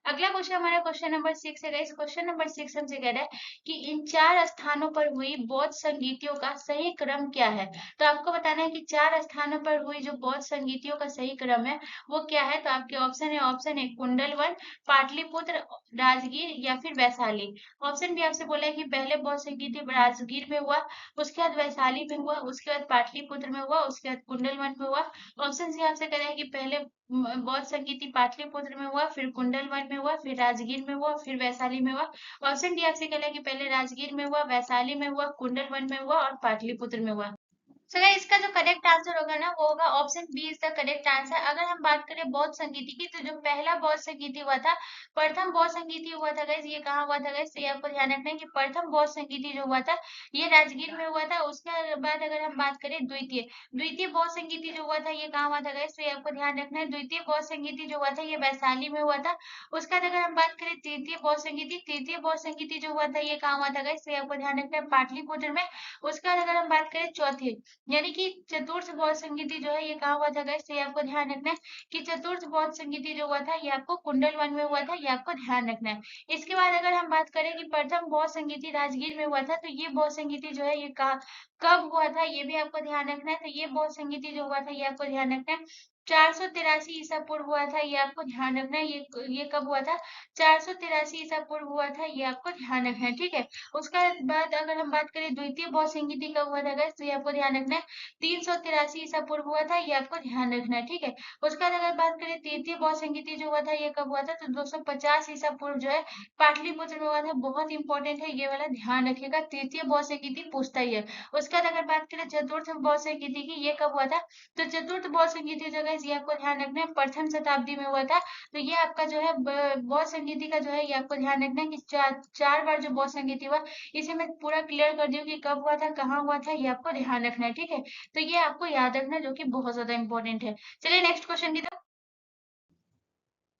अगला क्वेश्चन हमारा क्वेश्चन नंबर 6 है गाइस। क्वेश्चन नंबर 6 हमसे कह रहा है कि इन 4 स्थानों पर हुई बौद्ध संगीतियों का सही क्रम क्या है। तो आपको बताना है कि 4 स्थानों पर हुई जो बौद्ध संगीतियों का सही क्रम है वो क्या है। तो आपके ऑप्शन है, ऑप्शन ए कुंडलवन, पाटलिपुत्र, राजगीर, या फिर वैशाली। ऑप्शन बी आपसे बोला है कि पहले बौद्ध संगीति राजगीर में हुआ, उसके बाद वैशाली में हुआ, उसके बाद पाटलिपुत्र में हुआ, उसके बाद कुंडलवन में हुआ। ऑप्शन सी आपसे कह रहा है कि पहले बौद्ध संगीति पाटलिपुत्र में हुआ, फिर कुंडलवन में हुआ, फिर राजगीर में हुआ, फिर वैशाली में हुआ। ऑप्शन डी आपसे कहला है कि पहले राजगीर में हुआ, वैशाली में हुआ, कुंडलवन में हुआ और पाटलिपुत्र में हुआ। सो गाइस इसका जो करेक्ट आंसर होगा ना वो होगा option B is the correct answer. अगर हम बात करें बौद्ध संगीति की, तो जो पहला बौद्ध संगीति हुआ था, प्रथम बौद्ध संगीति हुआ था गाइस, ये कहाँ हुआ था गाइस, तो ये आपको ध्यान रखना है कि प्रथम बौद्ध संगीति जो हुआ था ये राजगीर में हुआ था। उसके बाद अगर हम बात करें द्वितीय द्वितीय बौद्ध संगीति जो हुआ था ये कहाँ हुआ था गाइस, तो ये आपको ध्यान रखना है द्वितीय बौद्ध संगीति जो हुआ था ये वैशाली में हुआ था। उसके बाद अगर हम बात करें तृतीय बौद्ध संगीति जो हुआ था ये कहाँ हुआ था गाइस, तो ये आपको ध्यान रखना है पाटलिपुत्र में। उसके बाद अगर हम बात करें चौथी यानी कि चतुर्थ बौद्ध संगीति जो है ये कहाँ हुआ था गाइस, तो ये आपको ध्यान रखना है कि चतुर्थ बौद्ध संगीति जो हुआ था ये आपको कुंडल वन में हुआ था, ये आपको ध्यान रखना है। इसके बाद अगर हम बात करें कि प्रथम बौद्ध संगीति राजगीर में हुआ था, तो ये बौद्ध संगीति जो है ये कहाँ कब हुआ था ये भी आपको ध्यान रखना है। तो ये बौद्ध संगीति जो हुआ था ये आपको ध्यान रखना है। 483 ईसा पूर्व हुआ था, ये आपको ध्यान रखना है। ये कब हुआ था? 483 ईसा पूर्व हुआ था, ये आपको ध्यान रखना है, ठीक है। उसके बाद अगर हम बात करें द्वितीय बौद्ध संगीति कब हुआ था guys, तो ये आपको ध्यान रखना है। 383 ईसा पूर्व हुआ था, ये आपको ध्यान रखना है, ठीक है। उसके बाद अगर बात करें तृतीय बौद्ध संगीति जो हुआ था ये कब हुआ था, तो 250 ईसा पूर्व जो है पाटलिपुत्र में हुआ था। बहुत इंपॉर्टेंट है ये वाला, ध्यान रखिएगा, तृतीय बौद्ध संगीति पूछता ही है। उसके बाद अगर बात करें चतुर्थ बौद्ध संगीति की, ये कब हुआ था, तो चतुर्थ बौद्ध संगीति जो है ये आपको ध्यान रखना है, प्रथम शताब्दी में हुआ था। तो ये आपका जो है बौद्ध संगीति का जो है ये आपको ध्यान रखना है कि चार बार जो बौद्ध संगीति हुआ, इसे मैं पूरा क्लियर कर दी हूँ कि कब हुआ था, कहाँ हुआ था, ये आपको ध्यान रखना है, ठीक है। तो ये आपको याद रखना है, जो कि बहुत ज्यादा इंपॉर्टेंट है। चलिए नेक्स्ट क्वेश्चन की तरफ।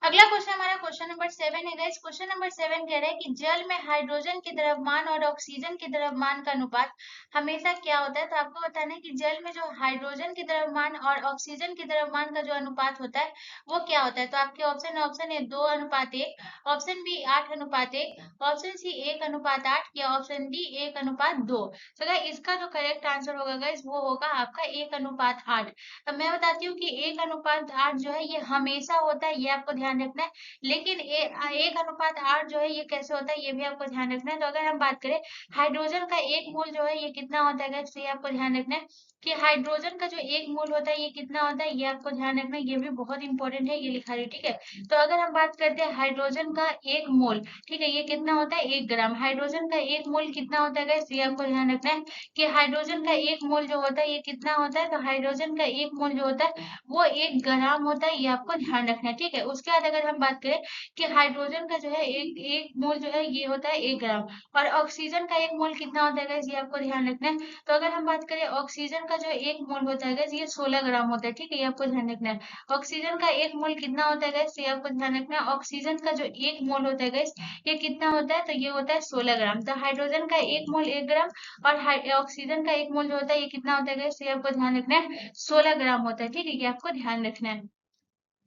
अगला क्वेश्चन हमारा क्वेश्चन नंबर 7 है गाइस। क्वेश्चन नंबर 7 कह रहा है कि जल में हाइड्रोजन की द्रव्यमान और ऑक्सीजन की द्रव्यमान का अनुपात हमेशा क्या होता है। तो आपको बताना है कि जल में जो हाइड्रोजन की द्रव्यमान और ऑक्सीजन की द्रव्यमान का जो अनुपात होता है वो क्या होता है। तो आपके option A 2:1, option B 8:1, option C 1:8 या ऑप्शन डी 1:2। तो गाइस इसका जो करेक्ट आंसर होगा गाइस वो होगा आपका 1:8। अब मैं बताती हूँ कि 1:8 जो है ये हमेशा होता है, ये आपको ध्यान रखना है। लेकिन 1:8 जो है ये कैसे होता है ये भी आपको ध्यान रखना है। तो अगर हम बात करें हाइड्रोजन का एक मोल जो है ये कितना होता है guys, तो ये आपको ध्यान रखना है कि हाइड्रोजन का जो एक मोल होता है ये कितना होता है, ये आपको ध्यान रखना है। ये भी बहुत इंपॉर्टेंट है, ये लिखा रही, ठीक है। तो अगर हम बात करते हैं हाइड्रोजन का एक मोल, ठीक है, ये कितना होता है 1 ग्राम। हाइड्रोजन का एक मोल कितना होता है guys, ये आपको ध्यान रखना है कि हाइड्रोजन का एक मोल जो होता है ये कितना होता है। तो हाइड्रोजन का एक मोल जो होता है वो 1 ग्राम होता है, ये आपको ध्यान रखना है, ठीक है। उसके बाद अगर हम बात करें कि हाइड्रोजन का जो है एक एक मोल जो है ये होता है 1 ग्राम, और ऑक्सीजन का एक मोल कितना होता है guys, ये आपको ध्यान रखना है। तो अगर हम बात करें ऑक्सीजन का जो एक मोल होता है guys, ये 16 ग्राम होता है, ठीक है, ये आपको ध्यान रखना है। ऑक्सीजन का एक मोल कितना होता है guys, ये आपको ध्यान रखना है। ऑक्सीजन का जो एक मोल होता है guys, ये कितना होता है, तो ये होता है 16 ग्राम। तो हाइड्रोजन का एक मोल 1 ग्राम और ऑक्सीजन का एक मोल जो होता है ये कितना होता है guys, ये आपको ध्यान रखना है 16 ग्राम होता है, ठीक है, ये आपको ध्यान रखना है।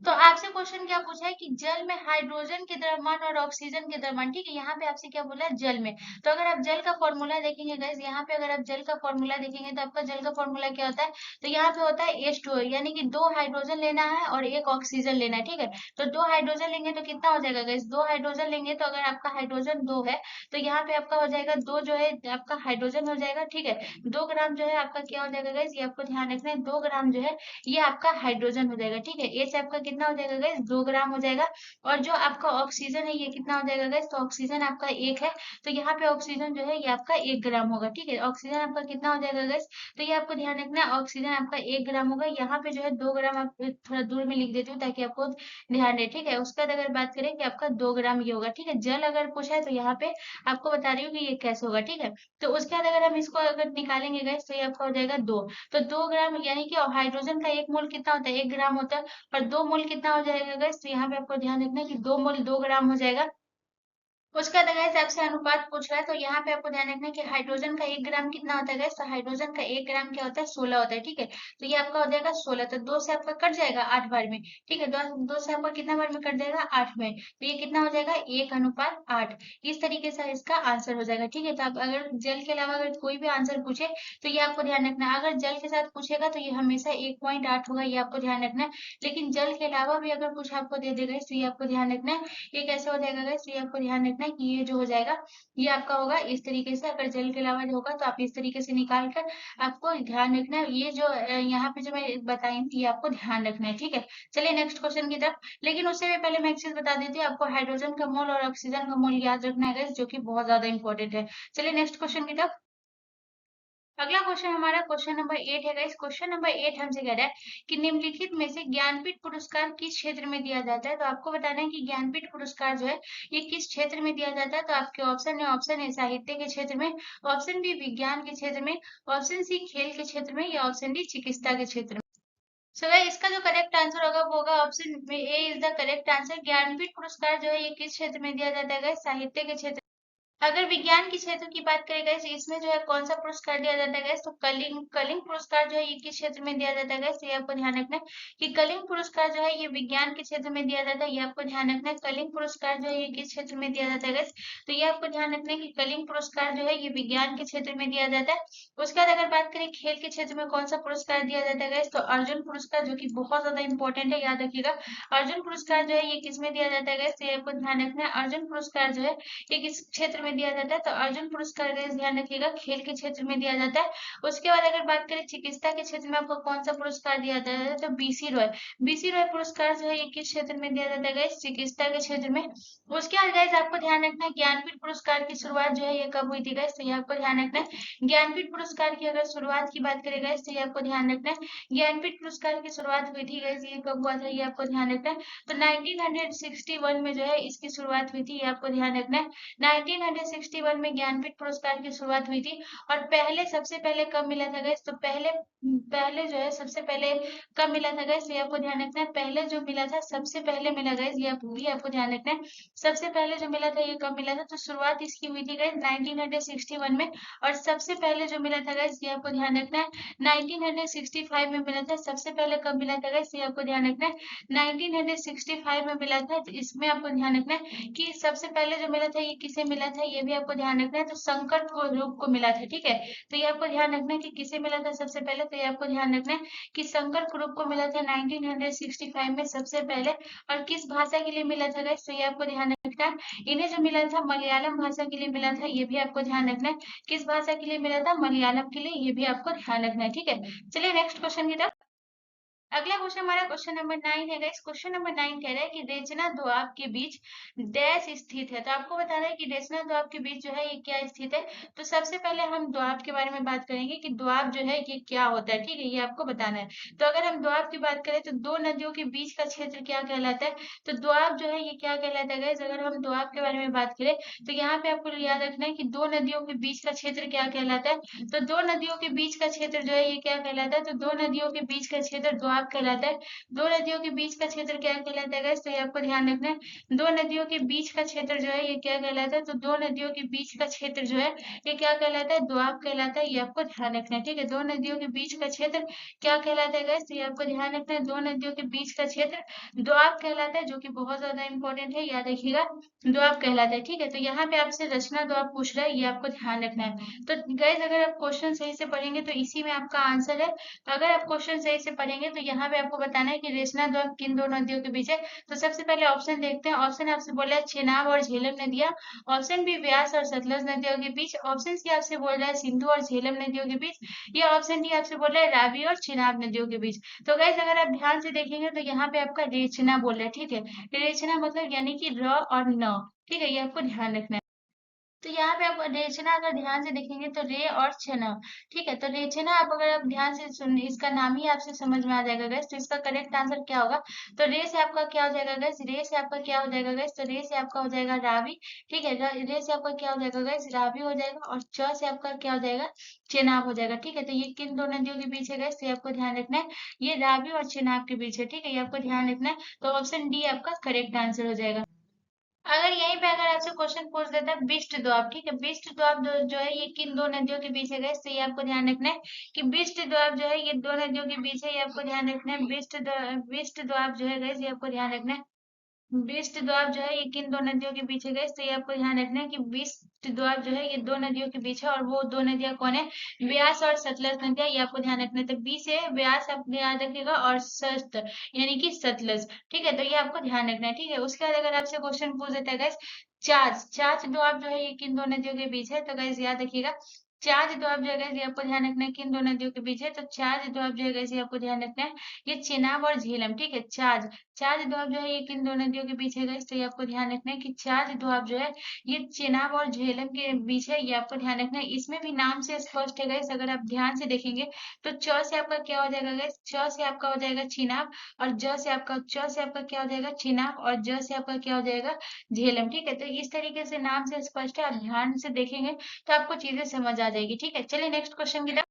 तो आपसे क्वेश्चन क्या पूछा है कि जल में हाइड्रोजन के द्रव्यमान और ऑक्सीजन के द्रव्यमान, ठीक है, यहाँ पे आपसे क्या बोला है जल में। तो अगर आप जल का फॉर्मूला देखेंगे गाइस, यहाँ पे अगर आप जल का फॉर्मूला देखेंगे तो आपका जल का फॉर्मूला क्या होता है, तो यहाँ पे होता है H2O, यानी कि 2 हाइड्रोजन लेना है और 1 ऑक्सीजन लेना है, ठीक है। तो 2 हाइड्रोजन लेंगे तो कितना हो जाएगा गाइस, 2 हाइड्रोजन लेंगे तो अगर आपका हाइड्रोजन 2 है तो यहाँ पे आपका हो जाएगा 2 जो है आपका हाइड्रोजन हो जाएगा, ठीक है। 2 ग्राम जो है आपका क्या हो जाएगा गाइस, ये आपको ध्यान रखना है, 2 ग्राम जो है ये आपका हाइड्रोजन हो जाएगा, ठीक है। एच आपका कितना हो जाएगा गाइस, 2 ग्राम हो जाएगा। और जो आपका ऑक्सीजन है ये कितना हो जाएगा गाइस, तो ऑक्सीजन आपका 1 है, तो यहाँ पे ऑक्सीजन जो है ये आपका 1 ग्राम होगा, ठीक है। ऑक्सीजन आपका कितना हो जाएगा गाइस, तो ये आपको ध्यान रखना है, ऑक्सीजन आपका 1 ग्राम होगा। यहाँ पे जो है 2 ग्राम आप थोड़ा दूर में लिख देती हूँ ताकि आपको ध्यान रहे, ठीक है। उसके बाद अगर बात करें कि आपका 2 ग्राम ये होगा, ठीक है। जल अगर पूछा है तो यहाँ पे आपको बता रही हूँ कि ये कैसे होगा, ठीक है। तो उसके बाद अगर हम इसको अगर निकालेंगे गाइस तो ये आपका हो जाएगा 2। तो 2 ग्राम यानी कि हाइड्रोजन का एक मोल कितना होता है, 1 ग्राम होता है। और 2 मोल कितना हो जाएगा गाइस, तो यहाँ पे आपको ध्यान रखना है कि 2 मोल 2 ग्राम हो जाएगा। उसका बाद अगर आपसे अनुपात पूछ रहा है तो यहाँ पे आपको ध्यान रखना है कि हाइड्रोजन का 1 ग्राम कितना होता है guys? तो हाइड्रोजन का 1 ग्राम क्या होता है, 16 होता है, ठीक है। तो ये आपका हो जाएगा 16, तो 2 से आपका कट जाएगा 8 बार में, ठीक है। दो से आपका कितना बार में कट जाएगा, 8 में। तो ये कितना हो जाएगा, 1:8। इस तरीके से इसका आंसर हो जाएगा, ठीक है। तो आप अगर जल के अलावा अगर कोई भी आंसर पूछे तो ये आपको ध्यान रखना है। अगर जल के साथ पूछेगा तो ये हमेशा 1:8 होगा, ये आपको ध्यान रखना है। लेकिन जल के अलावा भी अगर कुछ आपको दे देगा तो ये आपको ध्यान रखना है ये कैसे हो जाएगा गाइस, ये आपको ध्यान रखना है कि ये जो हो जाएगा ये आपका होगा इस तरीके से। अगर जल के अलावा जो होगा तो आप इस तरीके से निकाल कर आपको ध्यान रखना है। ये जो यहाँ पे जो मैं बताई थी ये आपको ध्यान रखना है, ठीक है। चलिए नेक्स्ट क्वेश्चन की तरफ। लेकिन उससे भी पहले मैं एक चीज बता देती हूँ, आपको हाइड्रोजन का मोल और ऑक्सीजन का मोल याद रखना है गाइस, जो कि बहुत ज्यादा इंपॉर्टेंट है। चलिए नेक्स्ट क्वेश्चन की तरफ। अगला क्वेश्चन हमारा क्वेश्चन नंबर 8 है गाइस। क्वेश्चन नंबर 8 हमसे कह रहा है कि निम्नलिखित में से ज्ञानपीठ पुरस्कार किस क्षेत्र में दिया जाता है। तो आपको बताना है कि ज्ञानपीठ पुरस्कार जो है ये किस क्षेत्र में दिया जाता है। तो आपके ऑप्शन है साहित्य के क्षेत्र में, ऑप्शन बी विज्ञान के क्षेत्र में, ऑप्शन सी खेल के क्षेत्र में, या ऑप्शन डी चिकित्सा के क्षेत्र में। सो so, इसका जो करेक्ट आंसर होगा वो होगा option A is the correct answer. Jnanpith पुरस्कार जो है ये किस क्षेत्र में दिया जाता है, साहित्य के क्षेत्र अगर विज्ञान के क्षेत्र की बात करें गाइस, इसमें जो है कौन सा पुरस्कार दिया जाता है गाइस, तो कलिंग कलिंग पुरस्कार जो है ये किस क्षेत्र में दिया जाता है गाइस, ये आपको ध्यान रखना है कि कलिंग पुरस्कार जो है ये विज्ञान के क्षेत्र में दिया जाता है, ये आपको ध्यान रखना है। कलिंग पुरस्कार जो है ये किस क्षेत्र में दिया जाता है गाइस, तो ये आपको ध्यान रखना है कि कलिंग पुरस्कार जो है ये विज्ञान के क्षेत्र में दिया जाता है। उसके बाद अगर बात करें खेल के क्षेत्र में कौन सा पुरस्कार दिया जाता है गाइस, तो अर्जुन पुरस्कार, जो कि बहुत ज्यादा इंपॉर्टेंट है, याद रखिएगा। अर्जुन पुरस्कार जो है ये किसमें दिया जाता है गाइस, तो ये आपको ध्यान रखना है। अर्जुन पुरस्कार जो है ये किस क्षेत्र में दिया जाता है, तो अर्जुन पुरस्कार का ध्यान रखिएगा, खेल के क्षेत्र में दिया जाता है। उसके बाद अगर बात करें चिकित्सा के क्षेत्र में आपको कौन सा पुरस्कार दिया जाता है, तो बीसी रॉय। बीसी रॉय पुरस्कार जो है ये किस क्षेत्र में दिया जाता है गाइस, चिकित्सा के क्षेत्र में। उसके बाद गाइस आपको ध्यान रखना है ज्ञानपीठ पुरस्कार की शुरुआत जो है ये कब हुई थी गाइस, तो ये आपको ध्यान रखना है। ज्ञानपीठ पुरस्कार की अगर शुरुआत की बात करें गाइस, तो ये आपको ध्यान रखना है। ज्ञानपीठ पुरस्कार की शुरुआत हुई थी गाइस, ये कब हुआ था, ये आपको ध्यान रखना है। तो 1961 में जो है इसकी शुरुआत हुई थी, ये आपको ध्यान रखना है। 1961 में ज्ञानपीठ पुरस्कार की शुरुआत हुई थी। और पहले सबसे पहले कब मिला था गाइस, तो पहले पहले जो है सबसे पहले कब मिला था गाइस, ये आपको ध्यान रखना है। पहले जो मिला था सबसे पहले मिला गाइस, ये आपको ध्यान रखना है। सबसे पहले जो मिला था ये कब मिला था, तो शुरुआत इसकी हुई थी गाइस 1961 में। और सबसे पहले जो मिला था गाइस, ये आपको ध्यान रखना है 1965 में मिला था। सबसे पहले कब मिला था गाइस, ये आपको ध्यान रखना है 1965 में मिला था। तो इसमें आपको ध्यान रखना है कि सबसे पहले जो मिला था ये किसे मिला था, ये भी आपको ध्यान रखना है। तो संकट को रूप को मिला था, ठीक है। तो ये आपको ध्यान रखना है कि किसे मिला था सबसे पहले, तो ये आपको ध्यान रखना है कि शंकर ग्रुप को मिला था 1965 में सबसे पहले। और किस भाषा के लिए मिला था गाइस, तो ये आपको ध्यान रखना है। इन्हें जो मिला था मलयालम भाषा के लिए मिला था, ये भी आपको ध्यान रखना है। किस भाषा के लिए मिला था, मलयालम के लिए, ये भी आपको ध्यान रखना है, ठीक है। चलिए नेक्स्ट क्वेश्चन की तरफ। अगला क्वेश्चन हमारा क्वेश्चन नंबर 9 है गाइस। क्वेश्चन नंबर 9 कह रहा है कि रेचना द्वाब के बीच डैश स्थित है। तो आपको बताना है कि रेचना द्वाब के बीच जो है ये क्या स्थित है। तो सबसे पहले हम द्वाब के बारे में बात करेंगे कि द्वाब जो है ये क्या होता है, ठीक है, ये आपको बताना है। तो अगर हम द्वाब की बात करें तो दो नदियों के बीच का क्षेत्र क्या कहलाता है, तो द्वाब जो है ये क्या कहलाता है गाइस। अगर हम द्वाब के बारे में बात करें तो यहाँ पे आपको याद रखना है कि दो नदियों के बीच का क्षेत्र क्या कहलाता है। तो दो नदियों के बीच का क्षेत्र जो है ये क्या कहलाता है, तो दो नदियों के बीच का क्षेत्र द्वाब कहलाता है। दो नदियों के बीच का क्षेत्र क्या कहलाता है गाइस, तो ये आपको ध्यान रखना है। दो नदियों के बीच का क्षेत्र जो है ये क्या कहलाता है, तो दो नदियों के बीच का क्षेत्र जो है ये क्या कहलाता है, द्वाब कहलाता है। ये आपको ध्यान रखना है, ठीक है। दो नदियों के बीच का क्षेत्र क्या कहलाता है गाइस, तो ये आपको ध्यान रखना है। दो नदियों के बीच का क्षेत्र द्वाब कहलाता है, जो कि बहुत ज्यादा इंपॉर्टेंट है, याद रखिएगा, द्वाब कहलाता है, ठीक है। तो यहाँ पे आपसे रचना द्वाब पूछ रहा है, ये आपको ध्यान रखना है। तो गाइस अगर आप क्वेश्चन सही से पढ़ेंगे तो इसी में आपका आंसर है। तो अगर आप क्वेश्चन सही से पढ़ेंगे तो यहाँ पे आपको बताना है कि रेचना द्वीप किन दो नदियों के बीच है। तो सबसे पहले ऑप्शन देखते हैं। ऑप्शन आपसे बोला है चेनाब और झेलम नदियां। ऑप्शन बी व्यास और सतलज नदियों के बीच। ऑप्शन सी आपसे बोल रहा है सिंधु और झेलम नदियों के बीच। या ऑप्शन डी आपसे बोल रहा है रावी और चेनाब नदियों के बीच। तो गाइस अगर आप ध्यान से देखेंगे तो यहाँ पे आपका रेचना बोल रहा है, ठीक है। रेचना मतलब यानी कि र और न, ठीक है, ये आपको ध्यान रखना है। तो यहाँ पे आप रेचना अगर ध्यान से देखेंगे तो रे और छना, ठीक है। तो रेचना आप अगर आप ध्यान से सुन, इसका नाम ही आपसे समझ में आ जाएगा गैस। तो इसका करेक्ट आंसर क्या होगा, तो रे से आपका क्या हो जाएगा गैस, रे से आपका क्या हो जाएगा गैस, तो रे से आपका हो जाएगा रावी, ठीक है। रे से आपका क्या हो जाएगा गैस, रावी हो जाएगा। और च से आपका क्या हो जाएगा, चेनाब हो जाएगा, ठीक है। तो ये किन दो नदियों के बीच है गैस, तो ये आपको ध्यान रखना है, ये रावी और चेनाब के बीच है, ठीक है, ये आपको ध्यान रखना है। तो ऑप्शन डी आपका करेक्ट आंसर हो जाएगा। अगर यहीं पे अगर आपसे क्वेश्चन पूछ देता है बिस्ट द्वीप, ठीक है, बिस्ट द्वीप जो है ये किन दो नदियों के बीच है गैस, तो ये आपको ध्यान रखना है कि बिस्ट द्वीप जो है ये दो नदियों के बीच है, ये आपको ध्यान रखना है। बिस्ट द्वीप जो है गैस, ये आपको ध्यान रखना है। बिस्ट द्वीप जो है ये किन दो नदियों के बीच है गैस, तो ये आपको ध्यान रखना है कि बिस्ट द्वीप जो है ये दो नदियों के बीच है। और वो दो नदियां कौन है, व्यास और सतलज नदियां, ये आपको ध्यान रखना है। तो बी से व्यास आप याद रखिएगा और सत यानी कि सतलज, ठीक है। तो ये आपको ध्यान रखना है, ठीक है। उसके बाद अगर आपसे क्वेश्चन पूछ देता है गैस चार्ज चार्ज द्वीप जो है ये किन दो नदियों के बीच है, तो गैस याद रखिएगा चार्ज द्वीप जो है गैस ये आपको ध्यान रखना है किन दो नदियों के बीच है। तो चार्ज द्वीप जो है गैस ये आपको ध्यान रखना है, ये चेनाब और झेलम, ठीक है। चार्ज चार्ज द्वीप जो है ये किन दो नदियों के बीच है गाइस, तो ये आपको ध्यान रखना है कि चार्ज द्वीप जो है ये चेनाब और झेलम के बीच है, ये आपको ध्यान रखना है। इसमें भी नाम से स्पष्ट है गाइस, अगर आप ध्यान से देखेंगे तो च से आपका क्या हो जाएगा गाइस, च से आपका हो जाएगा चिनाब। और च से आपका क्या हो जाएगा चिनाब। और ज से आपका क्या हो जाएगा झेलम, ठीक है। तो इस तरीके से नाम से स्पष्ट है, आप ध्यान से देखेंगे तो आपको चीजें समझ आ जाएगी, ठीक है। चलिए नेक्स्ट क्वेश्चन की तरफ।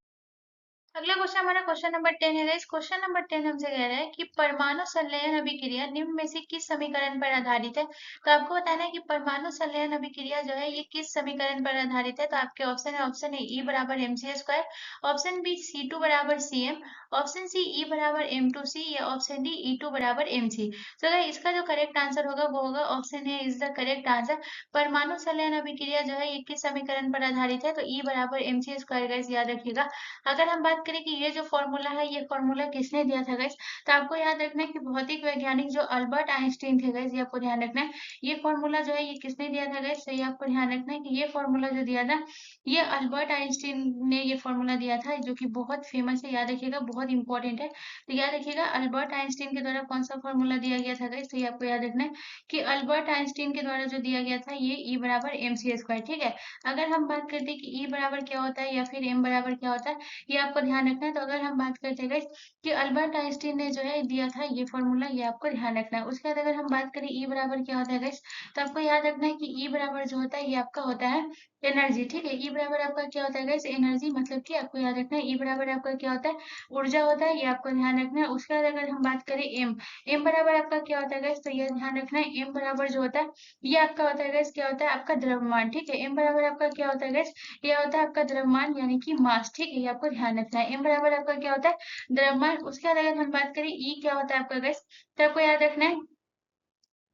अगला क्वेश्चन हमारा क्वेश्चन नंबर 10 है। इस क्वेश्चन नंबर 10 हमसे कह रहा है कि परमाणु संलयन अभिक्रिया निम्न में से किस समीकरण पर आधारित है। तो आपको बताना है कि परमाणु संलयन अभिक्रिया जो है ये किस समीकरण पर आधारित है। तो आपके ऑप्शन है, ऑप्शन ए ई बराबर m c square, option B c two बराबर सी एम, ऑप्शन सी ई बराबर एम टू सी, या ऑप्शन डी ई टू बराबर एम सी। तो इसका जो करेक्ट आंसर होगा वो होगा option A is the correct answer. परमाणु संलयन अभिक्रिया जो है ये किस समीकरण पर आधारित है। तो ई बराबर एम सी स्क्वायर गाइस याद रखिएगा। अगर हम बात करें कि ये जो फॉर्मूला है ये फॉर्मूला किसने दिया था गाइस, तो आपको याद रखना है कि भौतिक वैज्ञानिक जो अल्बर्ट आइंस्टीन थे गाइस, ये आपको ध्यान रखना है। ये फॉर्मूला जो है ये किसने दिया था गाइस, तो ये आपको ध्यान रखना है कि ये फॉर्मूला जो दिया था ये अल्बर्ट आइंस्टीन ने ये फॉर्मूला दिया था, जो कि बहुत फेमस है, याद रखिएगा, बहुत इंपॉर्टेंट है। तो याद रखिएगा अल्बर्ट आइंस्टीन के द्वारा कौन सा फॉर्मूला दिया गया था गाइस, तो ये आपको याद रखना है कि अल्बर्ट आइंस्टीन के द्वारा जो दिया गया था ये ई बराबर एम सी स्क्वायर। ठीक है, अगर हम बात करते हैं कि ई बराबर क्या होता है या फिर एम बराबर क्या होता है, ये आपको ध्यान रखना है। तो अगर हम बात करते हैं कि अल्बर्ट आइंस्टीन ने जो है दिया था ये फॉर्मूला, ये आपको ध्यान रखना है। उसके बाद अगर हम बात करें ई बराबर क्या होता है गाइस, तो आपको याद रखना है कि ई बराबर जो होता है ये आपका होता है एनर्जी। ठीक है, ई बराबर आपका क्या होता है गाइस, एनर्जी, मतलब कि आपको याद रखना है ई बराबर आपका क्या होता है, ऊर्जा होता है, ये आपको ध्यान रखना है। उसके बाद अगर हम बात करें एम, एम बराबर आपका क्या होता है गाइस, तो ये ध्यान रखना है एम बराबर जो होता है ये आपका होता है गाइस, क्या होता है आपका द्रव्यमान। ठीक है, एम बराबर आपका क्या होता है गाइस, ये होता है आपका द्रव्यमान यानी कि मास। ठीक है, ये आपको ध्यान रखना है, एम बराबर आपका क्या होता है द्रव्यमान। उसके बाद अगर हम बात करें ई क्या होता है आपका गैस, तो आपको याद रखना है,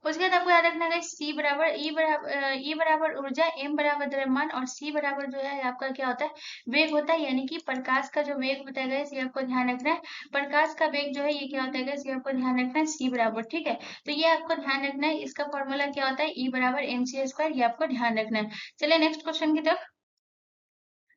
उसके बाद आपको याद रखना है सी बराबर ई बराबर ऊर्जा, एम बराबर द्रव्यमान, और सी बराबर जो है आपका क्या होता है वेग होता है, यानी कि प्रकाश का जो वेग होता है गैस ये आपको ध्यान रखना है। प्रकाश का वेग जो है ये क्या होता है गैस, ये आपको ध्यान रखना है सी बराबर। ठीक है, तो ये आपको ध्यान रखना है, इसका फॉर्मूला क्या होता है ई बराबर एम सी स्क्वायर, ये आपको ध्यान रखना है। चलिए नेक्स्ट क्वेश्चन की तरफ।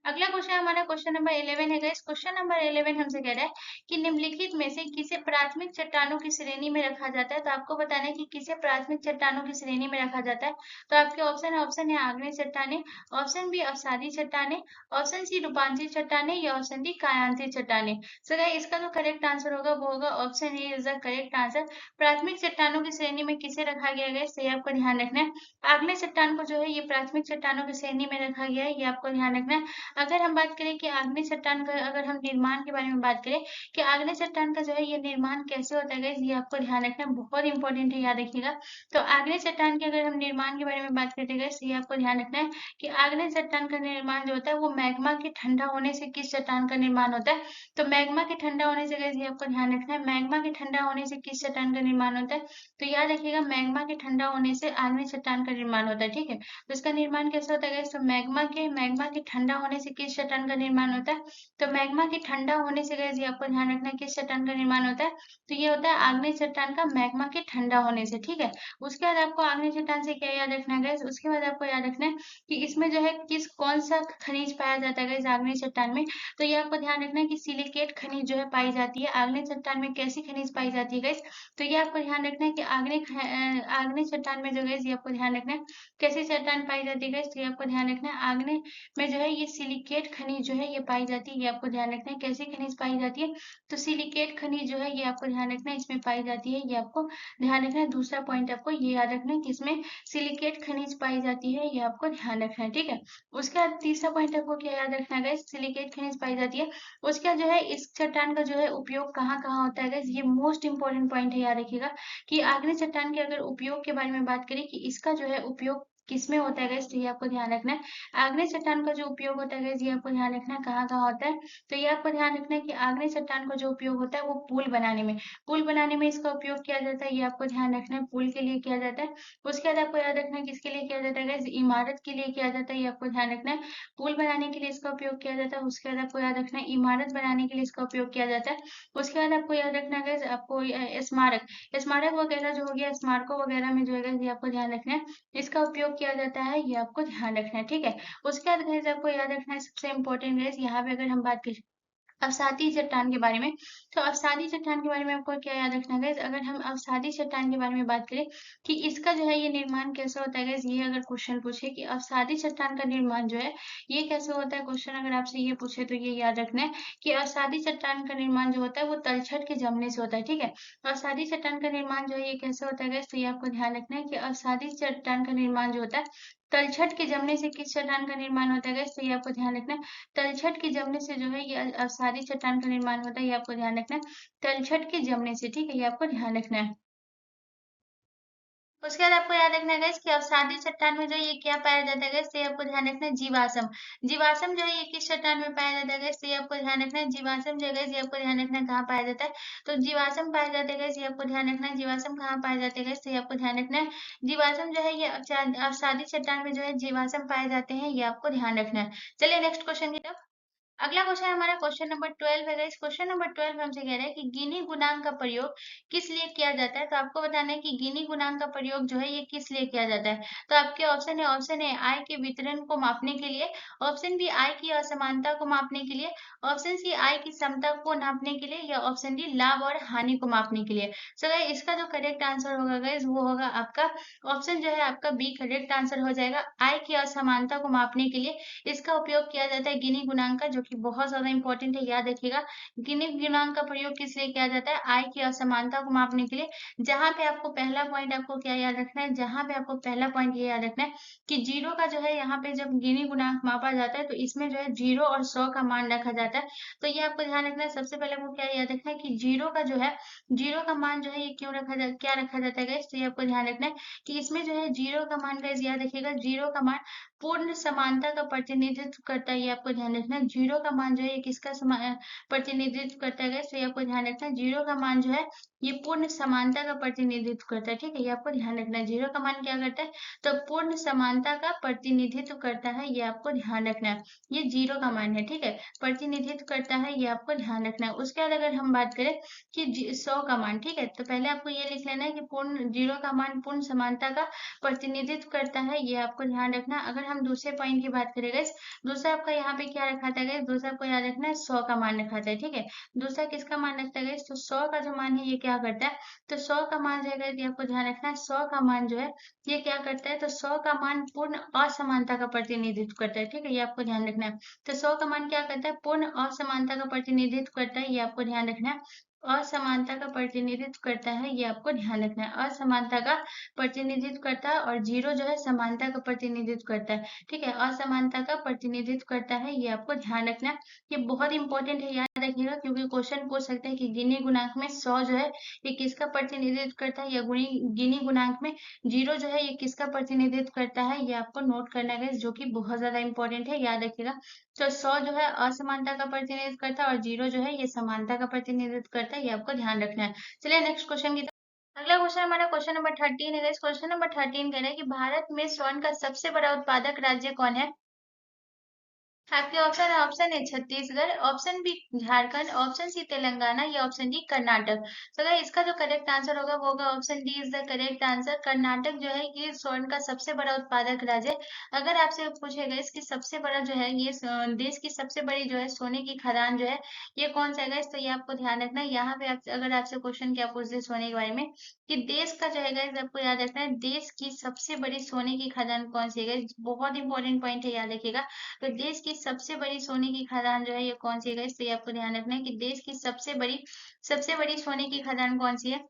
अगला क्वेश्चन हमारा क्वेश्चन नंबर 11 है गाइस। क्वेश्चन नंबर 11 हमसे कह रहा है कि निम्नलिखित में से किसे प्राथमिक चट्टानों की श्रेणी में रखा जाता है। तो आपको बताना है कि किसे प्राथमिक चट्टानों की श्रेणी में रखा जाता है। तो आपके ऑप्शन है, ऑप्शन ए आग्नेय चट्टाने, ऑप्शन बी अवसादी चट्टाने, ऑप्शन सी रूपांतरित चट्टाने, या ऑप्शन डी कायांतित चट्टाने। सो गाइस इसका जो करेक्ट आंसर होगा वो होगा option A is the correct answer. प्राथमिक चट्टानों की श्रेणी में किसे रखा गया है, तो ये आपको ध्यान रखना है आग्नेय चट्टान को जो है ये प्राथमिक चट्टानों की श्रेणी में रखा गया है, ये आपको ध्यान रखना है। अगर हम बात करें कि आग्नेय चट्टान का, अगर हम निर्माण के बारे में बात करें कि आग्नेय चट्टान का जो है ये निर्माण कैसे होता है गाइस, ये आपको ध्यान रखना बहुत इंपॉर्टेंट है, याद रखिएगा। तो आग्नेय चट्टान के अगर हम निर्माण के बारे में बात करते हैं गाइस, ये आपको ध्यान रखना है कि आग्नेय चट्टान का निर्माण जो होता है वो मैग्मा के ठंडा होने से किस चट्टान का निर्माण होता है। तो मैग्मा के ठंडा होने से गाइस ये आपको ध्यान रखना है, मैग्मा के ठंडा होने से किस चट्टान का निर्माण होता है। तो याद रखिएगा मैग्मा के ठंडा होने से आग्नेय चट्टान का निर्माण होता है। ठीक है, तो इसका निर्माण कैसे होता है गाइस, तो मैग्मा के ठंडा होने से किस चट्टान का निर्माण होता है। तो मैग्मा के ठंडा होने से गाइस ये आपको ध्यान रखना है किस चट्टान का निर्माण होता है। तो ये होता है आग्नेय चट्टान का मैग्मा के ठंडा होने से। ठीक है, उसके बाद आपको आग्नेय चट्टान से क्या याद रखना है गाइस, उसके बाद आपको याद रखना है कि इसमें जो है किस कौन सा खनिज पाया जाता है गाइस आग्नेय चट्टान में। तो ये आपको ध्यान रखना है कि सिलिकेट खनिज जो है पाई जाती है आग्नेय चट्टान में। कैसी खनिज पाई जाती है गाइस, तो ये आपको ध्यान रखना है कि आग्नेय चट्टान में जो गाइस ये आपको ध्यान रखना है कैसी चट्टान पाई जाती है गाइस, तो ये आपको ध्यान रखना है आग्नेय में जो है ये सिलिकेट खनिज जो है ये पाई जाती है, ये आपको ध्यान रखना है कैसी खनिज पाई जाती है। तो सिलिकेट खनिज जो है ये आपको ध्यान रखना है इसमें पाई जाती है, ये आपको ध्यान रखना है। दूसरा पॉइंट आपको ये याद रखना है कि इसमें सिलिकेट खनिज पाई जाती है, ये आपको ध्यान रखना है। ठीक है, उसके बाद तीसरा पॉइंट आपको क्या याद रखना है गाइस, सिलिकेट खनिज पाई जाती है। उसके बाद जो है इस चट्टान का जो है उपयोग कहाँ कहाँ होता है गाइस, ये मोस्ट इंपॉर्टेंट पॉइंट है, याद रखिएगा कि आग्नेय चट्टान के अगर उपयोग के बारे में बात करें कि इसका जो है उपयोग किसमें होता है गाइस, तो ये आपको ध्यान रखना है। आग्नेय चट्टान का जो उपयोग होता है गाइस ये आपको ध्यान रखना है कहाँ कहाँ होता है। तो ये आपको ध्यान रखना है कि आग्नेय चट्टान का जो उपयोग होता है वो पुल बनाने में, पुल बनाने में इसका उपयोग किया जाता है, ये आपको ध्यान रखना है पुल के लिए किया जाता है। उसके बाद आपको याद रखना है किसके लिए किया जाता है गाइस, इमारत के लिए किया जाता है, ये आपको ध्यान रखना है पुल बनाने के लिए इसका उपयोग किया जाता है। उसके बाद आपको याद रखना है इमारत बनाने के लिए इसका उपयोग किया जाता है। उसके बाद आपको याद रखना है गाइस आपको स्मारक, स्मारक वगैरह जो हो गया, स्मारकों वगैरह में जो है गाइस ये आपको ध्यान रखना है इसका उपयोग किया जाता है, ये आपको ध्यान रखना है। ठीक है, उसके बाद गाइस आपको याद रखना है सबसे इम्पोर्टेंट गाइस यहाँ पे अगर हम बात करें अवसादी चट्टान के बारे में, तो अवसादी चट्टान के बारे में आपको क्या याद रखना है गाइस, अगर हम अवसादी चट्टान के बारे में बात करें कि इसका जो है ये निर्माण कैसे होता है गाइस, ये अगर क्वेश्चन पूछे कि अवसादी चट्टान का निर्माण जो है ये कैसे होता है, क्वेश्चन अगर आपसे ये पूछे तो ये याद रखना है कि अवसादी चट्टान का निर्माण जो होता है वो तलछट के जमने से होता है। ठीक है, अवसादी चट्टान का निर्माण जो है ये कैसे होता है गाइस, तो ये आपको ध्यान रखना है कि अवसादी चट्टान का निर्माण जो होता है तलछट के जमने से किस चट्टान का निर्माण होता है गाइस? तो ये आपको ध्यान रखना है। तलछट के जमने से जो है ये अवसादी चट्टान का निर्माण होता है, ये आपको ध्यान रखना है। तलछट के जमने से, ठीक है, ये आपको ध्यान रखना है। उसके बाद आपको याद रखना है गाइस कि अवसादी चट्टान में जो ये क्या पाया जाता है गाइस, तो ये आपको ध्यान रखना है जीवाश्म। जीवाश्म जो है ये किस चट्टान में पाया जाता है गाइस, तो ये आपको ध्यान रखना है। जीवाश्म जो है गाइस ये आपको ध्यान रखना है कहाँ पाया जाता है, तो जीवाश्म पाया जाता है गाइस, ये आपको ध्यान रखना है। जीवाश्म कहाँ पाए जाते हैं गाइस, तो ये आपको ध्यान रखना है। जीवाश्म जो है ये अवसादी चट्टान में जो है जीवाश्म पाए जाते हैं, ये आपको ध्यान रखना है। चलिए नेक्स्ट क्वेश्चन की तरफ। अगला क्वेश्चन हमारा क्वेश्चन नंबर 12 है। इस क्वेश्चन नंबर 12 हमसे कह रहा है कि गिनी गुणांक का प्रयोग किस लिए किया जाता है। तो आपको बताना है कि गिनी गुणांक का प्रयोग जो है ये किस लिए किया जाता है। तो आपके ऑप्शन है आय के वितरण को मापने के लिए, ऑप्शन बी आय की असमानता को मापने के लिए, ऑप्शन सी आय की समता को नापने के लिए, या ऑप्शन डी लाभ और हानि को मापने के लिए। सो गाइस इसका जो करेक्ट आंसर होगा गाइस वो होगा आपका ऑप्शन जो है आपका बी करेक्ट आंसर हो जाएगा। आय की असमानता को मापने के लिए इसका उपयोग किया जाता है गिनी गुणांक का, जो कि बहुत ज्यादा इंपॉर्टेंट है, याद रखिएगा। गिनी गुणांक का प्रयोग किस लिए किया जाता है, आय की असमानता को मापने के लिए। जहां पे आपको पहला पॉइंट आपको क्या याद रखना है, जहां पे आपको पहला पॉइंट ये याद रखना है कि जीरो का जो है यहाँ पे जब गिनी गुणांक मापा जाता है तो इसमें जो है 0 और 100 का मान रखा जाता है। तो ये आपको ध्यान रखना है। सबसे पहले आपको क्या याद रखना है कि जीरो का जो है, जीरो का मान जो है ये क्यों रखा जाता, क्या रखा जाता है गाइस, तो ये आपको ध्यान रखना है कि इसमें जो है जीरो का मान गाइस याद रखिएगा, जीरो का मान पूर्ण समानता का प्रतिनिधित्व करता है, ये आपको ध्यान रखना है। जीरो का मान जो है ये किसका प्रतिनिधित्व करता है गाइस, तो ये आपको ध्यान रखना है। जीरो का मान जो है ये पूर्ण समानता का प्रतिनिधित्व करता है, ठीक है, ये आपको ध्यान रखना है। जीरो का मान क्या करता है, तो पूर्ण समानता का प्रतिनिधित्व करता है, ये आपको ध्यान रखना है। ये जीरो का मान है, ठीक है, प्रतिनिधित्व करता है, ये आपको ध्यान रखना है। उसके बाद अगर हम बात करें कि 100 का मान, ठीक है, तो पहले आपको ये लिख लेना है कि पूर्ण जीरो का मान पूर्ण समानता का प्रतिनिधित्व करता है, ये आपको ध्यान रखना। अगर हम दूसरे पॉइंट की बात करें गाइस, दूसरा आपका यहाँ पे क्या रखा था गाइस, दूसरा आपको याद रखना है 100 का मान रखा था, ठीक है। दूसरा किसका मान रखता है गाइस, तो 100 का जो मान है ये क्या करता है, तो 100 का मान जो है गाइस ये आपको ध्यान रखना है। 100 का मान जो है ये क्या करता है, तो 100 का मान पूर्ण असमानता का प्रतिनिधित्व करता है, ठीक है, ये आपको ध्यान रखना है। तो 100 का मान क्या करता है, पूर्ण असमानता का प्रतिनिधित्व करता है, ये आपको ध्यान रखना है। असमानता का प्रतिनिधित्व करता है, ये आपको ध्यान रखना है। असमानता का प्रतिनिधित्व करता है, और जीरो जो है समानता का प्रतिनिधित्व करता है, ठीक है, असमानता का प्रतिनिधित्व करता है, ये आपको ध्यान रखना है। ये बहुत इंपॉर्टेंट है, याद रखिएगा, क्योंकि क्वेश्चन पूछ सकते हैं कि गिनी गुणांक में 100 जो है ये किसका प्रतिनिधित्व करता है, या गिनी गुणांक में जीरो जो है ये किसका प्रतिनिधित्व करता है, ये आपको नोट करना है जो कि बहुत ज्यादा इंपॉर्टेंट है, याद रखिएगा। तो 100 जो है असमानता का प्रतिनिधित्व करता है, और जीरो जो है ये समानता का प्रतिनिधित्व करता है, ये आपको ध्यान रखना है। चलिए नेक्स्ट क्वेश्चन की। अगला क्वेश्चन हमारा क्वेश्चन नंबर 13 है। इस क्वेश्चन नंबर 13 कह रहा है कि भारत में स्वर्ण का सबसे बड़ा उत्पादक राज्य कौन है। आपके ऑप्शन है Chhattisgarh, option B Jharkhand, option C Telangana, या ऑप्शन डी कर्नाटक। तो अगर इसका जो करेक्ट आंसर होगा वो होगा option D is the correct answer. Karnataka जो है ये स्वर्ण का सबसे बड़ा उत्पादक राज्य है। अगर आपसे पूछेगा इसकी सबसे बड़ा जो है ये देश की सबसे बड़ी जो है सोने की खदान जो है ये कौन सा है, तो ये आपको ध्यान रखना है। यहाँ पे अगर आपसे क्वेश्चन क्या पूछते सोने के बारे में कि देश का जो है आपको याद रखना है देश की सबसे बड़ी सोने की खदान कौन सी है, बहुत इंपॉर्टेंट पॉइंट है, याद रखिएगा। तो देश की सबसे बड़ी सोने की खदान जो है ये कौन सी है, तो ये आपको ध्यान रखना है कि देश की सबसे बड़ी सोने की खदान कौन सी है।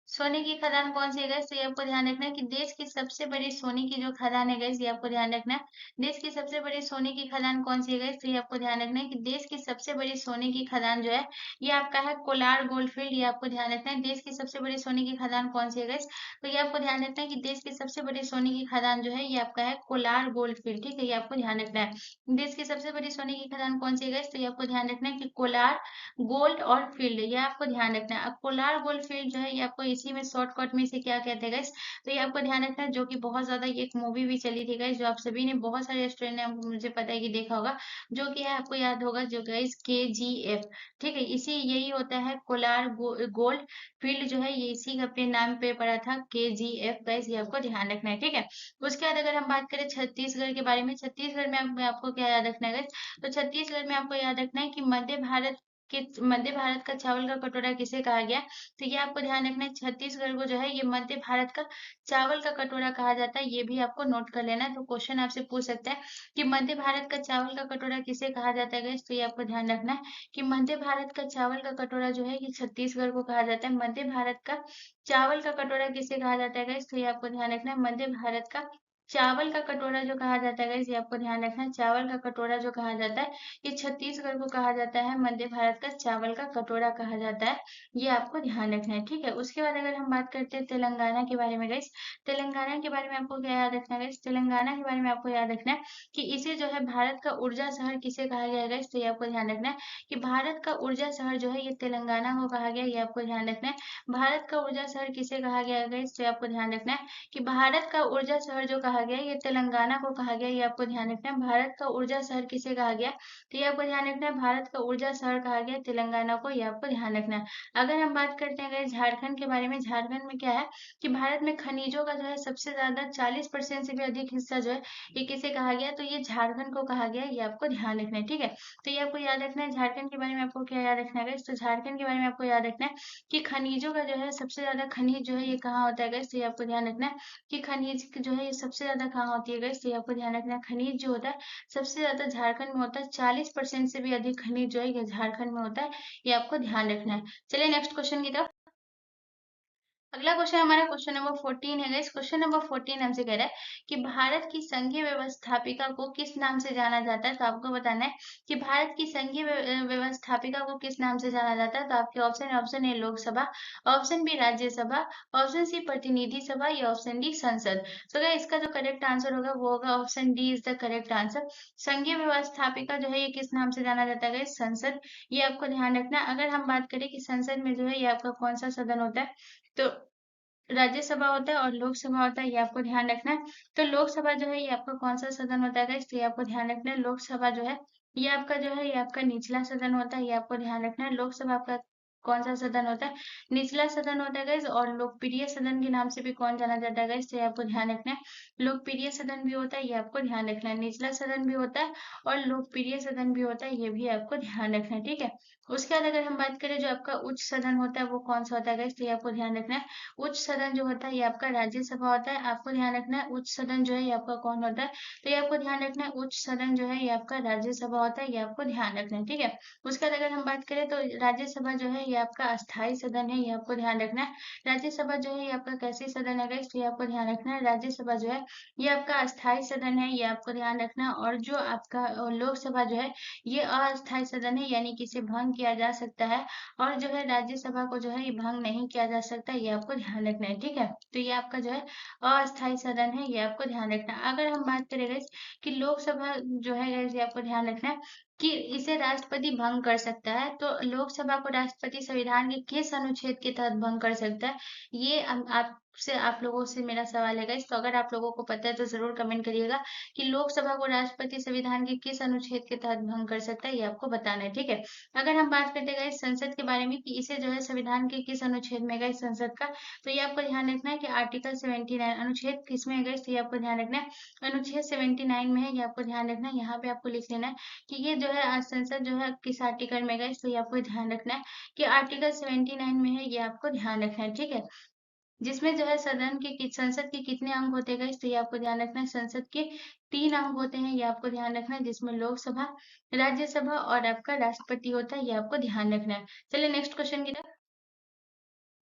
सोने की खदान कौन सी है गैस, तो ये आपको ध्यान रखना है कि देश की सबसे बड़ी सोने की जो खदान है गैस, ये आपको ध्यान रखना है। देश की सबसे बड़ी सोने की खदान कौन सी है गैस, तो ये आपको ध्यान रखना है कि देश की सबसे बड़ी सोने की खदान जो है ये आपका है कोलार गोल्डफील्ड, ये आपको ध्यान रखना है। देश की सबसे बड़ी सोने की खदान कौन सी है गैस, तो ये आपको ध्यान रखना है कि देश की सबसे बड़ी सोने की खदान जो है ये आपका है कोलार गोल्डफील्ड, ठीक है, ये आपको ध्यान रखना है। देश की सबसे बड़ी सोने की खदान कौन सी है गैस, तो ये आपको ध्यान रखना है कि कोलार गोल्ड और फील्ड, ये आपको ध्यान रखना है। अब पोलार गोल्ड फील्ड जो है ये आपको इसी में शॉर्टकट में से क्या कहते हैं गाइस, तो ये आपको ध्यान रखना है, जो कि बहुत ज्यादा ये एक मूवी भी चली थी गाइस, जो आप सभी ने बहुत सारे स्टूडेंट ने मुझे पता है कि देखा होगा, जो कि है आपको याद होगा जो गाइस KGF, ठीक है, इसी यही होता है कोलार गोल्ड फील्ड जो है ये इसी का अपने नाम पे पड़ा था KGF गाइस, ये आपको ध्यान रखना है, ठीक है। उसके बाद अगर हम बात करें छत्तीसगढ़ के बारे में, छत्तीसगढ़ में आपको क्या याद रखना है गाइस, तो छत्तीसगढ़ में आपको याद रखना है कि मध्य भारत का चावल का कटोरा किसे कहा गया, तो ये आपको ध्यान रखना है। छत्तीसगढ़ को जो है ये मध्य भारत का चावल का कटोरा कहा जाता है, ये भी आपको नोट कर लेना है। तो क्वेश्चन आपसे पूछ सकता है कि मध्य भारत का चावल का कटोरा किसे कहा जाता है guys? तो ये आपको ध्यान रखना है कि मध्य भारत का चावल का कटोरा जो है ये छत्तीसगढ़ को कहा जाता है। मध्य भारत का चावल का कटोरा किसे कहा जाता है guys? तो ये आपको ध्यान रखना है, मध्य भारत का चावल का कटोरा जो कहा जाता है गाइस, ये आपको ध्यान रखना है। चावल का कटोरा जो कहा जाता है, ये छत्तीसगढ़ को कहा जाता है मध्य भारत का चावल का कटोरा कहा जाता है। ये आपको ध्यान रखना है, ठीक है। उसके बाद अगर हम बात करते हैं तेलंगाना के बारे में गाइस, तेलंगाना के बारे में आपको क्या याद रखना है गाइस, तेलंगाना के बारे में आपको याद रखना है कि इसे जो है भारत का ऊर्जा शहर किसे कहा गया है गाइस, तो ये आपको ध्यान रखना है कि भारत का ऊर्जा शहर जो है ये तेलंगाना को कहा गया है। ये आपको ध्यान रखना है। भारत का ऊर्जा शहर किसे कहा गया है गाइस, तो ये आपको ध्यान रखना है कि भारत का ऊर्जा शहर जो कहा गया ये तेलंगाना को कहा गया। ये आपको ध्यान रखना है। भारत का ऊर्जा शहर किसे कहा गया, तो ये आपको ध्यान रखना है। भारत का ऊर्जा शहर कहा गया तेलंगाना को। ये आपको ध्यान रखना है। अगर हम बात करते हैं अगर झारखंड के बारे में, झारखंड में क्या है कि भारत में खनिजों का जो है सबसे ज्यादा 40% से भी अधिक हिस्सा जो है ये किसे कहा गया, तो ये झारखंड को कहा गया। ये आपको ध्यान रखना है, ठीक है। तो ये आपको याद रखना है। झारखंड के बारे में आपको क्या याद रखना है गाइस, तो झारखंड के बारे में आपको याद रखना है कि खनिजों का जो है सबसे ज्यादा खनिज जो है ये कहाँ होता है गाइस, तो ये आपको ध्यान रखना है कि खनिज जो है ये सबसे ज्यादा कहाँ होती है गाइस, तो ये आपको ध्यान रखना है। खनिज जो होता है सबसे ज्यादा झारखंड में होता है। 40% से भी अधिक खनिज जो है ये झारखंड में होता है। ये आपको ध्यान रखना है। चलिए नेक्स्ट क्वेश्चन की तरफ। अगला क्वेश्चन हमारा क्वेश्चन नंबर 14 है गाइस। क्वेश्चन नंबर 14 हमसे कह रहा है कि भारत की संघीय व्यवस्थापिका को किस नाम से जाना जाता है, तो आपको बताना है कि भारत की संघीय व्यवस्थापिका को किस नाम से जाना जाता है। तो आपके ऑप्शन है, option A Lok Sabha, option B Rajya Sabha, option C Pratinidhi Sabha या ऑप्शन डी संसद। तो गाइस इसका जो करेक्ट आंसर होगा वो होगा option D is the correct answer. संघीय व्यवस्थापिका जो है ये किस नाम से जाना जाता है गाइस, संसद। ये आपको ध्यान रखना है। अगर हम बात करें कि संसद में जो है ये आपका कौन सा सदन होता है, तो राज्यसभा होता है और लोकसभा होता है। ये आपको ध्यान रखना है। तो लोकसभा जो है ये आपका कौन सा सदन होता है गाइस, तो ये आपको ध्यान रखना है। लोकसभा जो है ये आपका जो है ये आपका निचला सदन होता है। ये आपको ध्यान रखना है। लोकसभा आपका कौन सा सदन होता है, निचला सदन होता है गाइस। और लोकप्रिय सदन के नाम से भी कौन जाना जाता है गाइस, तो ये आपको ध्यान रखना है। लोकप्रिय सदन भी होता है, ये आपको ध्यान रखना है। निचला सदन भी होता है और लोकप्रिय सदन भी होता है, ये भी आपको ध्यान रखना है, ठीक है। उसके बाद अगर हम बात करें जो आपका उच्च सदन होता है वो कौन सा होता है गाइस, तो ये आपको ध्यान रखना है। उच्च सदन जो होता है ये आपका राज्यसभा होता है। आपको ध्यान रखना है उच्च सदन जो है ये आपका कौन होता है, तो ये आपको ध्यान रखना है। उच्च सदन जो है ये आपका राज्यसभा होता है। ये आपको ध्यान रखना है, ठीक है। उसके बाद अगर हम बात करें तो राज्यसभा जो है ये आपका अस्थायी सदन है। ये आपको ध्यान रखना है। राज्यसभा जो है ये आपका कैसे सदन है गाइस, तो ये आपको ध्यान रखना है। राज्यसभा जो है ये आपका अस्थायी सदन है। ये आपको ध्यान रखना है। और जो आपका लोकसभा जो है ये अस्थायी सदन है, यानी कि इसे भंग किया जा सकता है। और जो है राज्यसभा को जो है ये भंग नहीं किया जा सकता। ये आपको ध्यान रखना है, ठीक है। तो ये आपका जो है अस्थायी सदन है। ये आपको ध्यान रखना है। अगर हम बात करें गाइस कि लोकसभा जो है गाइस ये आपको ध्यान रखना है कि इसे राष्ट्रपति भंग कर सकता है। तो लोकसभा को राष्ट्रपति संविधान के किस अनुच्छेद के तहत भंग कर सकता है, ये आपसे आप लोगों से मेरा सवाल है गाइस। तो अगर आप लोगों को पता है तो जरूर कमेंट करिएगा कि लोकसभा को राष्ट्रपति संविधान के किस अनुच्छेद के तहत भंग कर सकता है, ये आपको बताना है, ठीक है। अगर हम बात करते हैं गाइस संसद के बारे में कि इसे जो है संविधान के किस अनुच्छेद में गाइस संसद का, तो ये आपको ध्यान रखना है कि आर्टिकल 79 अनुच्छेद किसमें है गाइस, तो ये आपको ध्यान रखना है अनुच्छेद 79 में है। ये आपको ध्यान रखना है। यहाँ पे आपको लिख लेना है कि ये जो है आज संसद जो है किस आर्टिकल में गाइस, तो ये आपको ध्यान रखना है कि आर्टिकल 79 में है। ये आपको ध्यान रखना है, ठीक है। जिसमें जो है संसद के कितने अंग होते हैं गाइस, तो ये आपको ध्यान रखना है। संसद के 3 अंग होते हैं। ये आपको ध्यान रखना है, जिसमें लोकसभा, राज्यसभा और आपका राष्ट्रपति होता है। ये आपको ध्यान रखना है। चलिए नेक्स्ट क्वेश्चन की तरफ।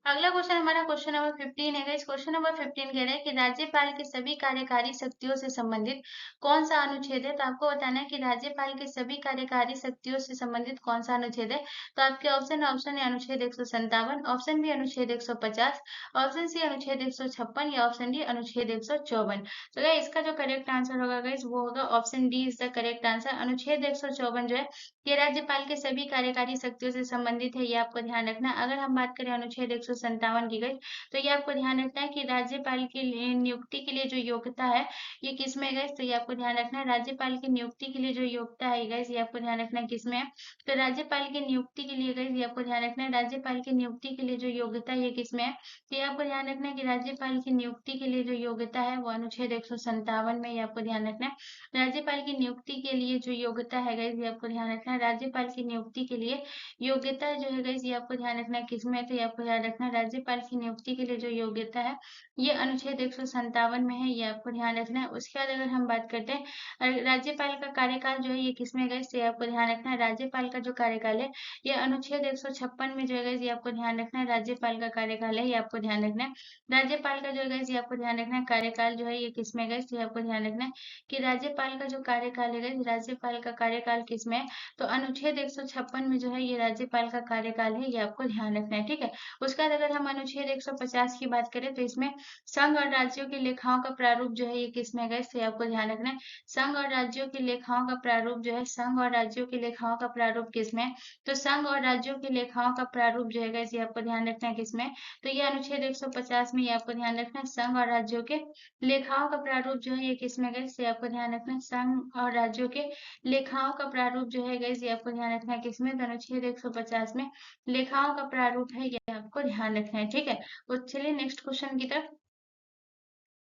अगला क्वेश्चन हमारा क्वेश्चन नंबर 15 है। इस क्वेश्चन नंबर 15 कह रहा है कि राज्यपाल के सभी कार्यकारी शक्तियों से संबंधित कौन सा अनुच्छेद है, तो आपको बताना है कि राज्यपाल के सभी कार्यकारी शक्तियों से संबंधित कौन सा अनुच्छेद है। तो आपके ऑप्शन है अनुच्छेद 157, ऑप्शन बी अनुच्छेद 150, ऑप्शन सी अनुच्छेद 156 या ऑप्शन डी अनुच्छेद 154। तो गाइस इसका जो करेक्ट आंसर होगा गाइस वो होगा option D is the correct answer. अनुच्छेद 154 जो है ये राज्यपाल के सभी कार्यकारी शक्तियों से संबंधित है। ये आपको ध्यान रखना है। अगर हम बात करें अनुच्छेद 157 की गई, तो ये आपको ध्यान रखना है कि राज्यपाल की नियुक्ति के लिए जो योग्यता है ये किसमें गई, तो ये आपको ध्यान रखना है। राज्यपाल की नियुक्ति के लिए जो योग्यता है गई, ये आपको ध्यान रखना है किसमें है। तो राज्यपाल की नियुक्ति के लिए गई, ये आपको ध्यान रखना है। राज्यपाल की नियुक्ति के लिए जो योग्यता है ये किसमें है, तो ये आपको ध्यान रखना है कि राज्यपाल की नियुक्ति के लिए जो योग्यता है वो अनुच्छेद 157 में। ये आपको ध्यान रखना है। राज्यपाल की नियुक्ति के लिए जो योग्यता है गाइस ये आपको ध्यान रखना है। राज्यपाल की नियुक्ति के लिए योग्यता जो है गाइस ये आपको ध्यान रखना है किसमें है, तो ये आपको ध्यान रखना रखना है। राज्यपाल की नियुक्ति के लिए जो योग्यता है ये अनुच्छेद 157 में है, ये आपको ध्यान रखना है। उसके बाद अगर हम बात करते हैं राज्यपाल का कार्यकाल जो है ये किसमें गए, ये आपको ध्यान रखना है। राज्यपाल का जो कार्यकाल है ये अनुच्छेद 156 में जो है ये आपको ध्यान रखना है। राज्यपाल का कार्यकाल है ये आपको ध्यान रखना है। राज्यपाल का जो है ये आपको ध्यान रखना है, कार्यकाल जो है ये किसमें गए, ये आपको ध्यान रखना है कि राज्यपाल का जो कार्यकाल है राज्यपाल का कार्यकाल किसमें है, तो अनुच्छेद 156 में जो है ये राज्यपाल का कार्यकाल है, ये आपको ध्यान रखना है। ठीक है, उसके बाद अगर हम अनुच्छेद 150 की बात करें तो इसमें संघ और राज्यों की लेखाओं का प्रारूप जो है ये किसमें गए, ये आपको ध्यान रखना है। संघ और राज्यों की लेखाओं का प्रारूप जो है, संघ और राज्यों की लेखाओं का प्रारूप किसमें है, तो संघ और राज्यों की लेखाओं का प्रारूप जो है ये आपको ध्यान रखना है किसमें, तो ये अनुच्छेद 150 में ये आपको ध्यान रखना है। संघ और राज्यों के लेखाओं का प्रारूप जो है ये किसमें गए, ये आपको ध्यान रखना है। संघ और राज्यों के लेखाओं का प्रारूप जो है ये आपको ध्यान रखना है किसमें, तो अनुच्छेद 150 में लेखाओं का प्रारूप है, ये आपको ध्यान रखना है। ठीक है, तो चलिए नेक्स्ट क्वेश्चन की तरफ।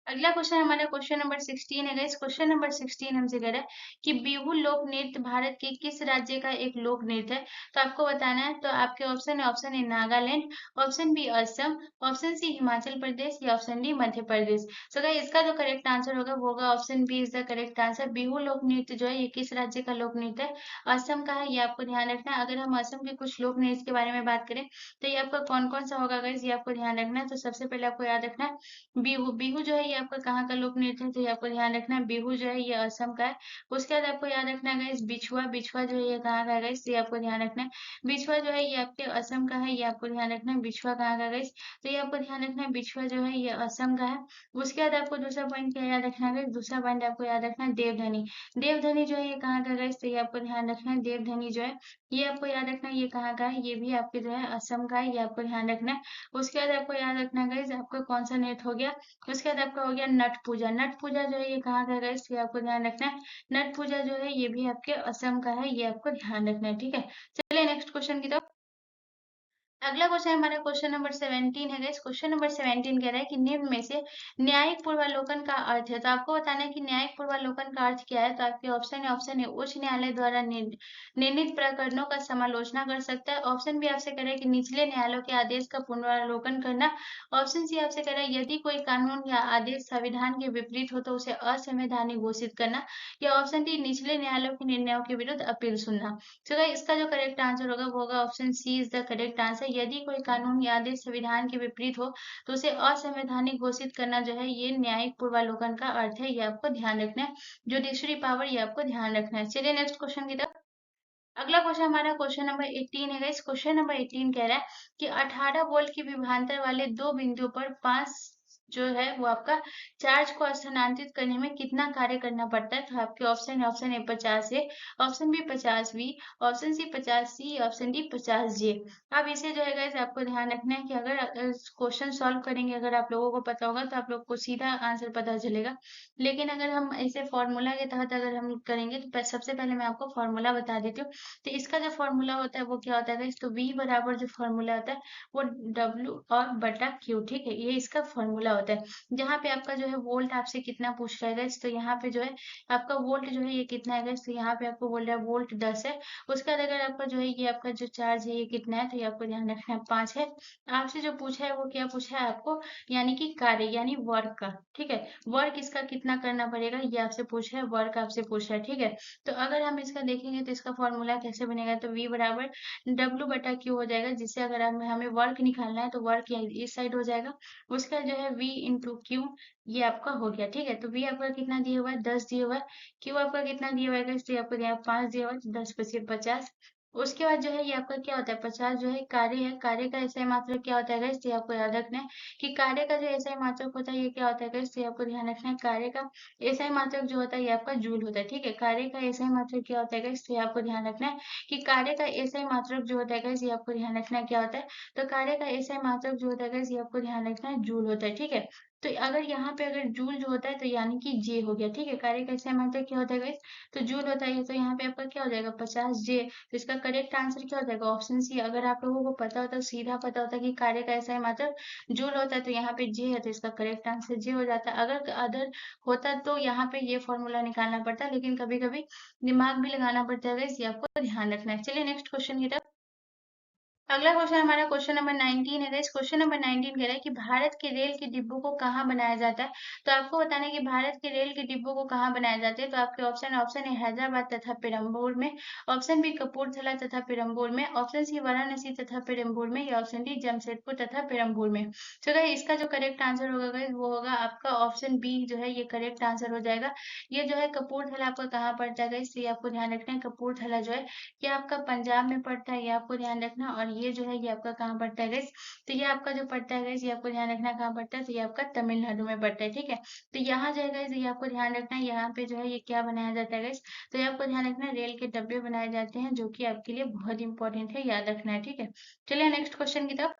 अगला क्वेश्चन हमारा क्वेश्चन नंबर 16 है गाइस। क्वेश्चन नंबर 16 हमसे कह रहा है कि बिहू लोक नृत्य भारत के किस राज्य का एक लोक नृत्य है, तो आपको बताना है। तो आपके ऑप्शन है, option A Nagaland, option B Assam, option C Himachal Pradesh या ऑप्शन डी मध्य प्रदेश। तो गाइस इसका जो करेक्ट आंसर होगा वो होगा option B is the correct answer. Bihu लोक नृत्य जो है ये किस राज्य का लोक नृत्य है, असम का है, ये आपको ध्यान रखना है। अगर हम असम के कुछ लोक नृत्य के बारे में बात करें तो ये आपका कौन कौन सा होगा गाइस, ये आपको ध्यान रखना है। तो सबसे पहले आपको याद रखना है बिहू, बिहू जो है ये आपका कहाँ का लोक नृत्य है, तो ये आपको ध्यान रखना है बिहू जो है ये असम का है। उसके बाद आपको याद रखना है गाइस बिछुआ, बिछुआ जो है ये कहाँ का है गाइस, ये आपको ध्यान रखना है। बिछुआ जो है ये आपके असम का है, ये आपको ध्यान रखना है। बिछुआ कहाँ का है गाइस, तो ये आपको ध्यान रखना है बिछुआ जो है ये असम का है। उसके बाद आपको दूसरा पॉइंट क्या याद रखना है गाइस, दूसरा पॉइंट आपको याद रखना है देवधनी। देवधनी जो है ये कहाँ का है गाइस, तो ये आपको ध्यान रखना है। देवधनी जो है ये आपको याद रखना है ये कहाँ का है, ये भी आपके जो है असम का है, ये आपको ध्यान रखना है। उसके बाद आपको याद रखना है गाइस आपका कौन सा नृत्य हो गया, उसके बाद आपका हो गया नट पूजा। नट पूजा जो है ये कहाँ का है, इसलिए आपको ध्यान रखना है। नट पूजा जो है ये भी आपके असम का है, ये आपको ध्यान रखना है। ठीक है, चलिए नेक्स्ट क्वेश्चन की तरफ। अगला क्वेश्चन हमारा क्वेश्चन नंबर 17 है गाइस। क्वेश्चन नंबर 17 कह रहा है कि निम्न में से न्यायिक पूर्वालोकन का अर्थ है, तो आपको बताना है कि न्यायिक पूर्वालोकन का अर्थ क्या है। तो आपके ऑप्शन है, ऑप्शन ए उच्च न्यायालय द्वारा निर्णीत प्रकरणों का समालोचना कर सकता है। ऑप्शन बी आपसे कह रहा है कि निचले न्यायालयों के आदेश का पुनरावलोकन करना। ऑप्शन सी आपसे कह रहा है यदि कोई कानून या आदेश संविधान के विपरीत हो तो उसे असंवैधानिक घोषित करना। या ऑप्शन डी निचले न्यायालयों के निर्णयों के विरुद्ध अपील सुनना। तो गाइस इसका जो करेक्ट आंसर होगा वो होगा option C is the correct answer. यदि कोई कानून या आदेश संविधान के विपरीत हो तो उसे असंवैधानिक घोषित करना जो है ये न्यायिक पूर्वालोकन का अर्थ है, ये आपको ध्यान रखना है। जुडिशरी पावर ये आपको ध्यान रखना है। चलिए नेक्स्ट क्वेश्चन की तरफ। अगला क्वेश्चन हमारा क्वेश्चन नंबर 18 है गाइस। क्वेश्चन नंबर 18 कह रहा है कि 18 वोल्ट की विभवांतर वाले दो बिंदुओं पर 5 जो है वो आपका चार्ज को स्थानांतरित करने में कितना कार्य करना पड़ता है। तो आपके ऑप्शन है, option A 50 A, option B 50 B, option C 50 C, option D 50 J. अब इसे जो है गाइस आपको ध्यान रखना है कि अगर क्वेश्चन सॉल्व करेंगे, अगर आप लोगों को पता होगा तो आप लोग को सीधा आंसर पता चलेगा। लेकिन अगर हम ऐसे फॉर्मूला के तहत अगर हम करेंगे तो सबसे पहले मैं आपको फॉर्मूला बता देती हूँ। तो इसका जो फॉर्मूला होता है वो क्या होता है गाइस, तो V बराबर जो फॉर्मूला होता है वो W और बटा Q। ठीक है, ये इसका फॉर्मूला होता है। जहाँ पे आपका जो है वोल्ट आपसे कितना पूछ रहा है गाइस, तो यहाँ पे जो है आपका वोल्ट जो है ये कितना है गाइस, तो यहाँ पे आपको बोल रहा है वोल्ट 10 है। उसके बाद अगर आपका जो है ये आपका जो चार्ज है ये कितना है, तो ये आपको ध्यान रखना है 5 है। आपसे जो पूछा है वो क्या पूछा है आपको, यानी कि कार्य यानी वर्क का। ठीक है, वर्क इसका कितना करना पड़ेगा ये आपसे पूछा है, वर्क आपसे पूछा है। ठीक है, तो अगर हम इसका देखेंगे तो इसका फॉर्मूला कैसे बनेगा, तो V बराबर W बटा Q हो जाएगा, जिससे अगर हमें वर्क निकालना है तो वर्क इस साइड हो जाएगा। उसका जो है V इंटू क्यू ये आपका हो गया। ठीक है, तो V आपका कितना दिया हुआ है 10 दिया हुआ है, Q आपका कितना दिया हुआ है इसलिए आपको दिया 5 दिया हुआ है, 10 पचे 50। उसके बाद जो है ये आपका क्या होता है 50 जो है कार्य है, कार्य का ऐसा मात्रक क्या होता है गाइस, ये आपको याद रखना है कि कार्य का जो ऐसा मात्रक होता है ये क्या होता है गाइस, ये आपको ध्यान रखना है। कार्य का एसआई मात्रक जो होता है ये आपका जूल होता है। ठीक है, कार्य का एसआई मात्रक क्या होता है गाइस, ये आपको ध्यान रखना है कि कार्य का एसआई मात्रक जो होता है गाइस ये आपको ध्यान रखना है क्या होता है, तो कार्य का एसआई मात्रक जो होता है गाइस ये आपको ध्यान रखना है जूल होता है। ठीक है, तो अगर यहाँ पे अगर जूल जो होता है तो यानी कि जे हो गया। ठीक है, कार्य का एसआई मात्रक क्या होता है गाइस, तो जूल होता है, तो यहाँ पे आपका क्या हो जाएगा 50 जे। तो इसका करेक्ट आंसर क्या हो जाएगा ऑप्शन सी। अगर आप लोगों को पता होता सीधा पता होता कि कार्य का एसआई मात्रक जूल होता है तो यहाँ पे जे है, तो इसका करेक्ट आंसर जे हो जाता है। अगर अदर होता तो यहाँ पे ये फॉर्मूला निकालना पड़ता, लेकिन कभी कभी दिमाग भी लगाना पड़ता है, इसे आपको ध्यान रखना है। चलिए नेक्स्ट क्वेश्चन की तरफ। अगला क्वेश्चन हमारा क्वेश्चन नंबर 19 है गाइस। क्वेश्चन नंबर 19 कह रहा है कि भारत के रेल के डिब्बों को कहाँ बनाया जाता है। तो आपको बताना है कि भारत के रेल के डिब्बों को कहाँ बनाया जाते हैं। तो आपके ऑप्शन ए हैदराबाद तथा पेरम्बूर में, ऑप्शन बी कपूरथला तथा पेरम्बूर में, ऑप्शन सी वाराणसी तथा पेरम्बूर में, या ऑप्शन डी जमशेदपुर तथा पेरम्बूर में। तो गाइस इसका जो करेक्ट आंसर होगा गाइस वो होगा आपका ऑप्शन बी जो है ये करेक्ट आंसर हो जाएगा। ये जो है कपूरथला आपका कहाँ पड़ता है गाइस, ये आपको ध्यान रखना है। कपूरथला जो है ये आपका पंजाब में पड़ता है, ये आपको ध्यान रखना। और ये जो है ये आपका कहाँ पड़ता है गाइस, तो ये आपका जो पड़ता है गाइस ये आपको ध्यान रखना कहाँ पड़ता है, तो ये आपका तमिलनाडु में पड़ता है। ठीक है, तो यहाँ जो है गाइस ये आपको ध्यान रखना है, यहाँ पे जो है ये क्या बनाया जाता है गाइस, तो ये आपको ध्यान रखना है रेल के डब्बे बनाए जाते हैं, जो कि आपके लिए बहुत इंपॉर्टेंट है, याद रखना है। ठीक है, चलिए नेक्स्ट क्वेश्चन की तरफ।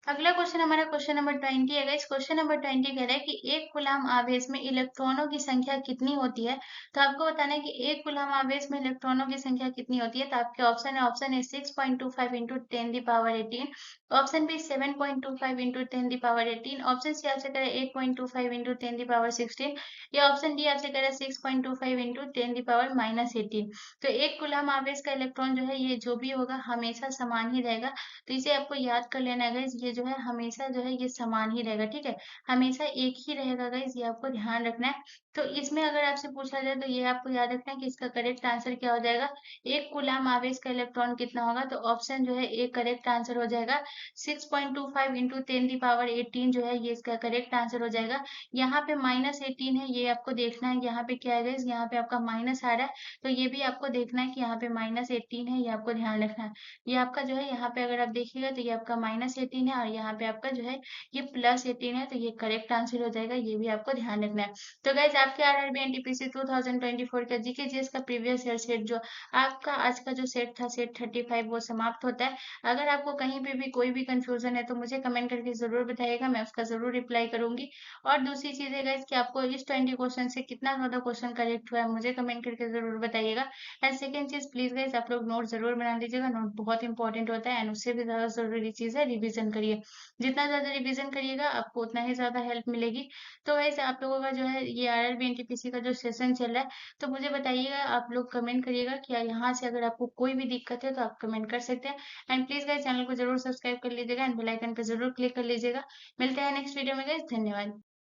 अगला क्वेश्चन हमारा क्वेश्चन नंबर 20 है गाइस। क्वेश्चन नंबर 20 कह रहा है कि एक कूलाम आवेश में इलेक्ट्रॉनों की संख्या कितनी होती है। तो आपको बताना है कि एक कूलाम आवेश में इलेक्ट्रॉनों की संख्या कितनी होती है। तो आपके ऑप्शन है 6.25 into 10 the power 18, option B 7.25 into 10 the power 18, option C आपसे करे 8.25 इंटू 10 द पावर 16, या ऑप्शन डी आपसे करे 6.25 इंटू 10 द पावर-18। तो एक कूलाम आवेश का इलेक्ट्रॉन जो है ये जो भी होगा हमेशा समान ही रहेगा। तो इसे आपको याद कर लेना है गाइस, ये जो है हमेशा जो है ये समान ही रहेगा। ठीक है, हमेशा एक ही रहेगा गाइस, ये आपको ध्यान रखना है। तो इसमें अगर आपसे पूछा जाए तो ये आपको याद रखना है कि इसका करेक्ट आंसर क्या हो जाएगा। एक कूलाम आवेश का इलेक्ट्रॉन कितना होगा, तो ऑप्शन जो है ए करेक्ट आंसर हो जाएगा। 6.25 इंटू 10 द पावर 18 जो है ये इसका करेक्ट आंसर हो जाएगा। यहाँ पे -18 है, ये आपको देखना है। यहाँ पे क्या है गाइस, यहाँ पे आपका माइनस आ रहा है, तो ये भी आपको देखना है कि यहाँ पे -18 है, ये आपको ध्यान रखना है। ये आपका जो है यहाँ पे अगर आप देखिएगा तो ये आपका -18 है, और यहाँ पे आपका जो है ये +18 है, तो ये करेक्ट आंसर हो जाएगा, ये भी आपको ध्यान रखना है। तो गाइज आपके आरआरबी एनटीपीसी 2024 का जीके जीएस का प्रीवियस ईयर सेट जो आपका आज का जो सेट था सेट 35 वो समाप्त होता है। अगर आपको कहीं पे भी कोई भी कंफ्यूजन है तो मुझे कमेंट करके जरूर बताइएगा, मैं उसका जरूर रिप्लाई करूंगी। और दूसरी चीज है गाइज कि आपको इस 20 क्वेश्चन से कितना ज्यादा क्वेश्चन करेक्ट हुआ है मुझे कमेंट करके जरूर बताइएगा। एंड सेकंड चीज प्लीज गाइस आप लोग नोट जरूर बना लीजिएगा, नोट बहुत इंपॉर्टेंट होता है। एंड उससे भी ज्यादा जरूरी चीज है रिवीजन करिए, जितना ज्यादा रिवीजन करिएगा आपको उतना ही ज्यादा हेल्प मिलेगी। तो गाइस आप लोगों का जो है ये आरआरबी एनटीपीसी का जो सेशन चल रहा है, तो मुझे बताइएगा, आप लोग कमेंट करिएगा कि यहाँ से अगर आपको कोई भी दिक्कत है तो आप कमेंट कर सकते हैं। एंड प्लीज गाइस चैनल को जरूर सब्सक्राइब कर लीजिएगा एंड बेल आइकन पे जरूर क्लिक कर लीजिएगा। मिलते हैं नेक्स्ट वीडियो में गाइस, धन्यवाद।